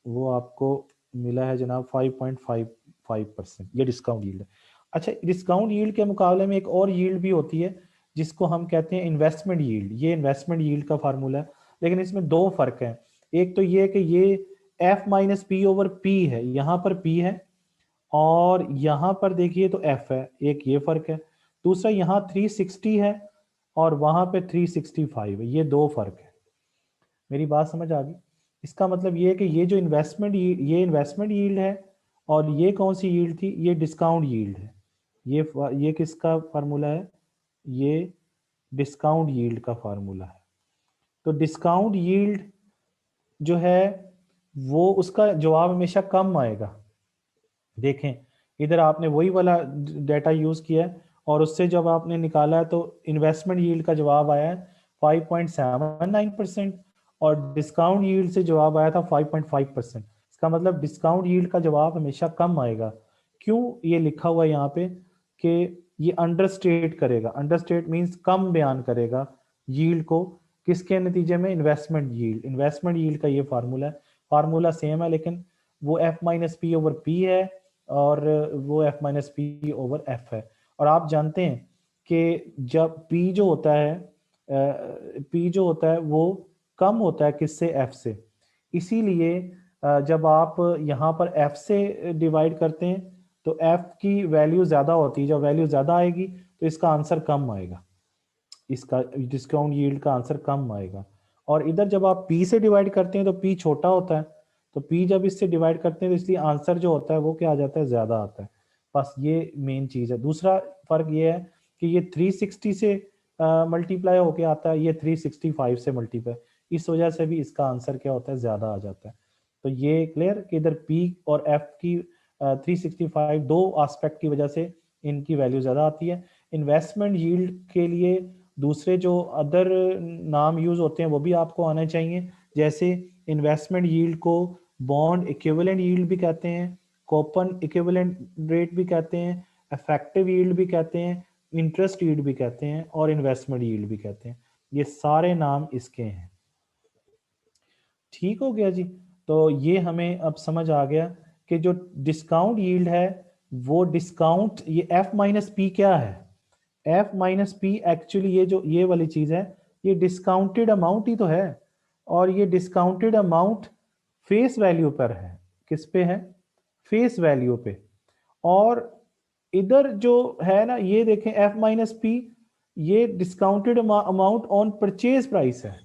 वो आपको मिला है जनाब 5.55%, ये डिस्काउंट यील्ड है। अच्छा, डिस्काउंट यील्ड के मुकाबले में एक और यील्ड भी होती है जिसको हम कहते हैं इन्वेस्टमेंट यील्ड। ये इन्वेस्टमेंट यील्ड का फार्मूला है, लेकिन इसमें दो फर्क है। एक तो ये कि ये F minus P over P है, यहाँ पर पी है और यहाँ पर देखिए तो एफ है, एक ये फर्क है। दूसरा यहाँ 360 है और वहां पे 365 है, ये दो फर्क है। मेरी बात समझ आ गई? इसका मतलब ये है कि ये जो ये इन्वेस्टमेंट यील्ड है और ये कौन सी यील्ड थी, ये डिस्काउंट यील्ड है। ये किसका फार्मूला है, ये डिस्काउंट यील्ड का फार्मूला है। तो डिस्काउंट यील्ड जो है वो उसका जवाब हमेशा कम आएगा। देखें इधर आपने वही वाला डेटा यूज किया है और उससे जब आपने निकाला है तो इन्वेस्टमेंट यील्ड का जवाब आया है 5.79% और डिस्काउंट यील्ड से जवाब आया था 5.5%। इसका मतलब डिस्काउंट यील्ड का जवाब हमेशा कम आएगा। क्यों ये लिखा हुआ है यहाँ पे कि ये अंडरस्टेट करेगा, अंडरस्टेट मींस कम बयान करेगा यील्ड को, किसके नतीजे में, इन्वेस्टमेंट यील्ड। इन्वेस्टमेंट यील्ड का ये फार्मूला है, फार्मूला सेम है लेकिन वो F minus P over P है और वो F minus P over F है। और आप जानते हैं कि जब पी जो होता है वो कम होता है किससे, एफ से। इसीलिए जब आप यहाँ पर एफ से डिवाइड करते हैं तो एफ की वैल्यू ज्यादा होती है, जब वैल्यू ज्यादा आएगी तो इसका आंसर कम आएगा, इसका डिस्काउंट यील्ड का आंसर कम आएगा। और इधर जब आप पी से डिवाइड करते हैं तो पी छोटा होता है, तो पी जब इससे डिवाइड करते हैं तो इसलिए आंसर जो होता है वो क्या आ जाता है, ज्यादा आता है। बस ये मेन चीज है। दूसरा फर्क ये है कि ये 360 से मल्टीप्लाई होके आता है, ये 365 से मल्टीप्लाई, इस वजह से भी इसका आंसर क्या होता है, ज्यादा आ जाता है। तो ये क्लियर कि इधर पी और एफ की 365 दो एस्पेक्ट की वजह से इनकी वैल्यू ज्यादा आती है। इन्वेस्टमेंट यील्ड के लिए दूसरे जो अदर नाम यूज होते हैं वो भी आपको आने चाहिए, जैसे इन्वेस्टमेंट यील्ड को बॉन्ड इक्विवेलेंट यील्ड भी कहते हैं, कूपन इक्विवेलेंट रेट भी कहते हैं, इफेक्टिव यील्ड भी कहते हैं, इंटरेस्ट यील्ड भी कहते हैं और इन्वेस्टमेंट यील्ड भी कहते हैं। ये सारे नाम इसके हैं। ठीक हो गया जी। तो ये हमें अब समझ आ गया कि जो डिस्काउंट यील्ड है वो डिस्काउंट, ये एफ माइनस पी क्या है, एफ माइनस पी एक्चुअली ये जो ये वाली चीज है ये डिस्काउंटेड अमाउंट ही तो है, और ये डिस्काउंटेड अमाउंट फेस वैल्यू पर है। किस पे है, फेस वैल्यू पे। और इधर जो है ना ये देखें एफ माइनस पी, ये discounted amount on purchase price है।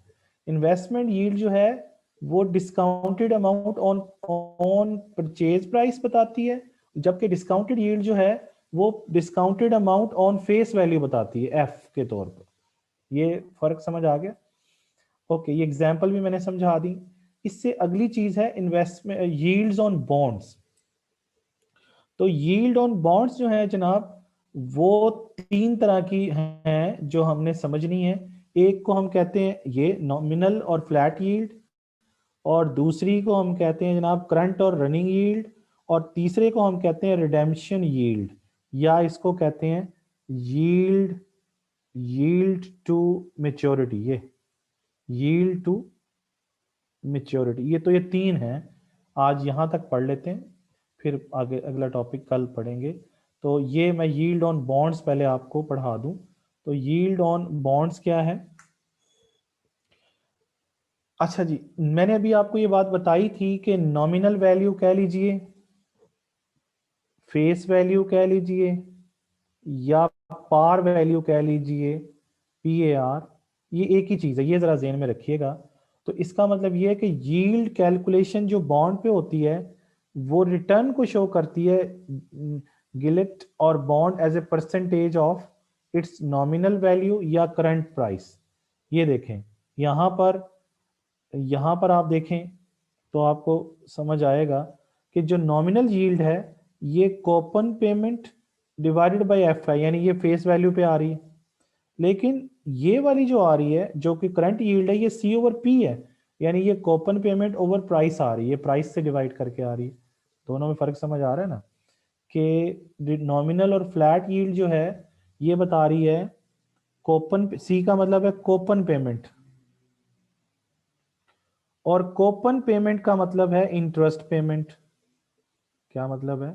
इन्वेस्टमेंट यील्ड जो है वो discounted amount on on purchase price बताती है, जबकि डिस्काउंटेड यील्ड जो है वो discounted amount on face value बताती है एफ के तौर पर। ये फर्क समझ आ गया? ओके, ये एग्जांपल भी मैंने समझा दी। इससे अगली चीज है इन्वेस्टमेंट यील्ड्स ऑन बॉन्ड्स। तो यील्ड ऑन बॉन्ड्स जो है जनाब वो तीन तरह की हैं जो हमने समझनी है। एक को हम कहते हैं ये नॉमिनल और फ्लैट यील्ड, और दूसरी को हम कहते हैं जनाब करंट और रनिंग यील्ड, और तीसरे को हम कहते हैं रिडेम्पशन यील्ड, या इसको कहते हैं यील्ड यील्ड टू मेच्योरिटी। ये यील्ड टू मेच्योरिटी, ये तो ये तीन हैं। आज यहाँ तक पढ़ लेते हैं, फिर आगे अगला टॉपिक कल पढ़ेंगे। तो ये मैं यील्ड ऑन बॉन्ड्स पहले आपको पढ़ा दूं। तो यील्ड ऑन बॉन्ड्स क्या है? अच्छा जी, मैंने अभी आपको ये बात बताई थी कि नॉमिनल वैल्यू कह लीजिए, फेस वैल्यू कह लीजिए, या पार वैल्यू कह लीजिए, PAR, ये एक ही चीज है, ये जरा ज़हन में रखिएगा। तो इसका मतलब ये है कि यील्ड कैलकुलेशन जो बॉन्ड पे होती है वो रिटर्न को शो करती है, गिलेट और bond as a percentage of its nominal value या करंट प्राइस। ये देखें यहाँ पर आप देखें तो आपको समझ आएगा कि जो नॉमिनल यील्ड है ये coupon payment divided by F है, यानी ये फेस वैल्यू पे आ रही है। लेकिन ये वाली जो आ रही है जो कि करंट यील्ड है ये C ओवर P है, यानी ये कूपन पेमेंट ओवर प्राइस आ रही है, प्राइस से डिवाइड करके आ रही है। दोनों में फर्क समझ आ रहा है ना, कि नॉमिनल और फ्लैट यील्ड जो है ये बता रही है कूपन, C का मतलब है कूपन पेमेंट, और कूपन पेमेंट का मतलब है इंटरेस्ट पेमेंट। क्या मतलब है?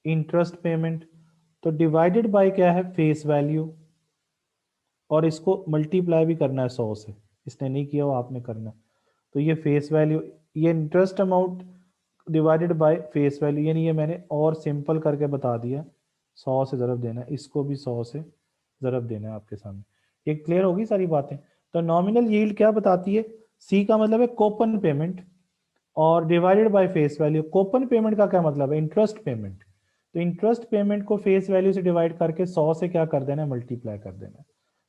Interest payment. तो डिवाइडेड बाय क्या है? फेस वैल्यू, और इसको मल्टीप्लाई भी करना है 100 से। इसने नहीं किया, वो आपने करना है। तो ये फेस वैल्यू, ये interest amount divided by face value, यानी ये मैंने और सिंपल करके बता दिया। 100 से ज़रब देना है, इसको भी 100 से ज़रब देना है आपके सामने। ये क्लियर होगी सारी बातें। तो नॉमिनल यील्ड क्या बताती है? सी का मतलब है कूपन पेमेंट, और divided by face value. Coupon payment का क्या मतलब है? Interest payment. तो इंटरेस्ट पेमेंट को फेस वैल्यू से डिवाइड करके 100 से क्या कर देना है? मल्टीप्लाई कर देना है।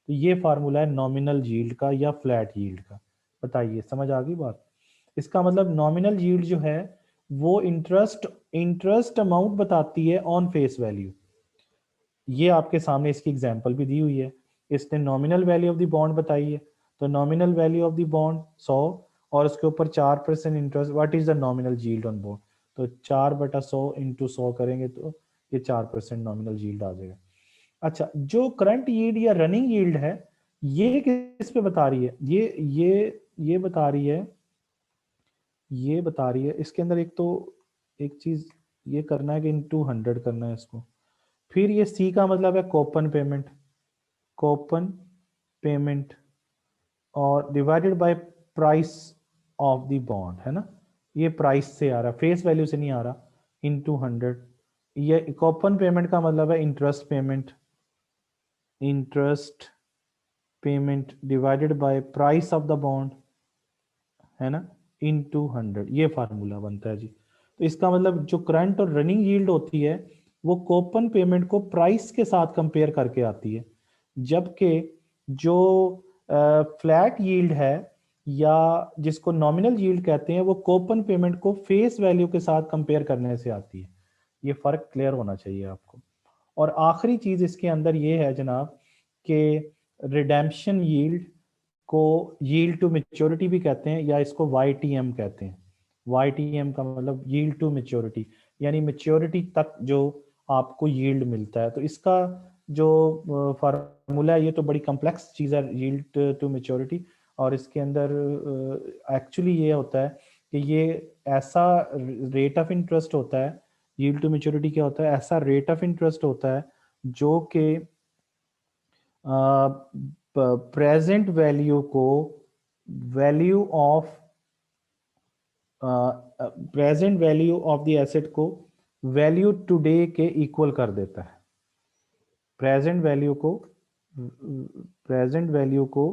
तो ये फार्मूला है नॉमिनल यील्ड का या फ्लैट यील्ड का। बताइए, समझ आ गई बात? इसका मतलब नॉमिनल यील्ड जो है वो इंटरेस्ट अमाउंट बताती है ऑन फेस वैल्यू। ये आपके सामने इसकी एग्जांपल भी दी हुई है। इसने nominal value of the bond बताई है। तो nominal value of the bond 100, और उसके ऊपर 4% interest. What is the nominal yield on bond? तो 4/100 इंटू 100 करेंगे तो ये 4% नॉमिनल यील्ड आ जाएगा। अच्छा, जो करंट यील्ड या रनिंग यील्ड है, ये किस पे बता रही है? ये बता रही है, ये बता रही है इसके अंदर एक तो एक चीज ये करना है कि इनटू 100 करना है इसको। फिर ये सी का मतलब है कूपन पेमेंट, कूपन पेमेंट, और divided by price of the bond, है ना? ये प्राइस से आ रहा, फेस वैल्यू से नहीं आ रहा। इनटू 100। ये कूपन पेमेंट का मतलब है interest payment, interest payment divided by price of the bond, है ना, इनटू 100। ये फार्मूला बनता है जी। तो इसका मतलब जो करंट और रनिंग यील्ड होती है वो कूपन पेमेंट को प्राइस के साथ कंपेयर करके आती है, जबकि जो फ्लैट यील्ड है या जिसको नॉमिनल यील्ड कहते हैं वो कूपन पेमेंट को फेस वैल्यू के साथ कंपेयर करने से आती है। ये फर्क क्लियर होना चाहिए आपको। और आखिरी चीज इसके अंदर ये है जनाब कि रिडेम्पशन यील्ड को यील्ड टू मेच्योरिटी भी कहते हैं, या इसको YTM कहते हैं। YTM का मतलब यील्ड टू मेच्योरिटी, यानी मेच्योरिटी तक जो आपको यील्ड मिलता है। तो इसका जो फार्मूला है ये तो बड़ी कम्प्लेक्स चीज़ है, यील्ड टू मेच्योरिटी। और इसके अंदर एक्चुअली ये होता है कि ये ऐसा रेट ऑफ इंटरेस्ट होता है। यील्ड टू मेच्योरिटी क्या होता है? ऐसा रेट ऑफ इंटरेस्ट होता है जो कि प्रेजेंट वैल्यू को value of present value of the asset को वैल्यू टुडे के इक्वल कर देता है। प्रेजेंट वैल्यू को प्रेजेंट वैल्यू को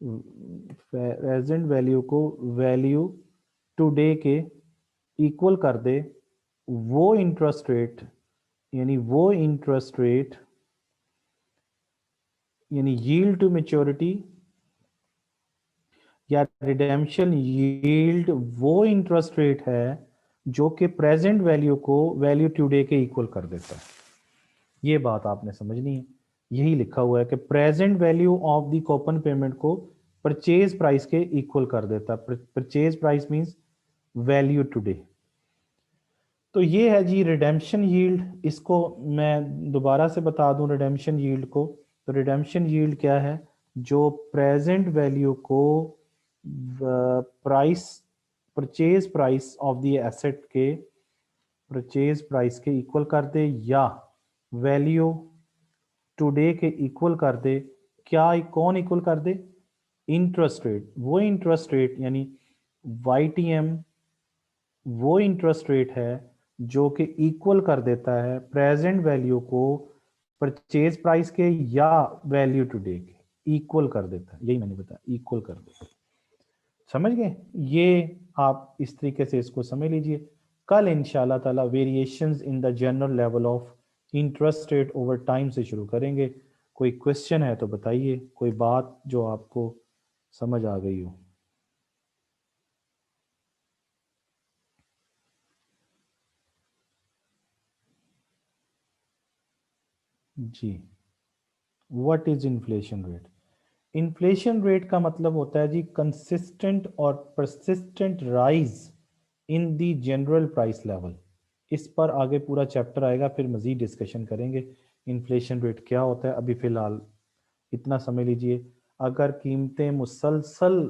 प्रेजेंट वैल्यू को वैल्यू टुडे के इक्वल कर दे, वो इंटरेस्ट रेट, यानी वो इंटरेस्ट रेट, यानी यील्ड टू मेच्योरिटी या रिडेम्पशन यील्ड वो इंटरेस्ट रेट है जो कि प्रेजेंट वैल्यू को वैल्यू टुडे के इक्वल कर देता है। ये बात आपने समझनी है। यही लिखा हुआ है कि present value of the coupon payment को परचेज प्राइस के इक्वल कर देता है। Purchase price means value today. तो ये है जी रिडेम्पशन यील्ड। इसको मैं दोबारा से बता दूं रिडेम्पशन यील्ड को। तो रिडेम्पशन यील्ड क्या है? जो प्रेजेंट वैल्यू को price purchase price of the asset के परचेज प्राइस के इक्वल कर दे, या वैल्यू टुडे के इक्वल कर दे। क्या कौन इक्वल कर दे? Interest rate. वो इंटरेस्ट रेट यानी YTM वो इंटरेस्ट रेट है जो कि इक्वल कर देता है प्रेजेंट वैल्यू को परचेज प्राइस के या वैल्यू टुडे के इक्वल कर देता है। यही मैंने बताया, इक्वल कर देता है। समझ गए? ये आप इस तरीके से इसको समझ लीजिए। कल इंशाल्लाह ताला variations in the general level of interest rate over time से शुरू करेंगे। कोई क्वेश्चन है तो बताइए, कोई बात जो आपको समझ आ गई हो। जी, what is inflation rate? Inflation rate का मतलब होता है जी कंसिस्टेंट और persistent rise in the general price level. इस पर आगे पूरा चैप्टर आएगा, फिर मजीद डिस्कशन करेंगे इन्फ्लेशन रेट क्या होता है। अभी फिलहाल इतना समझ लीजिए, अगर कीमतें मुसलसल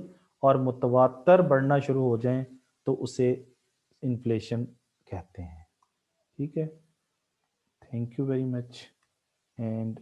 और मुतवातर बढ़ना शुरू हो जाएं तो उसे इन्फ्लेशन कहते हैं। ठीक है, thank you very much and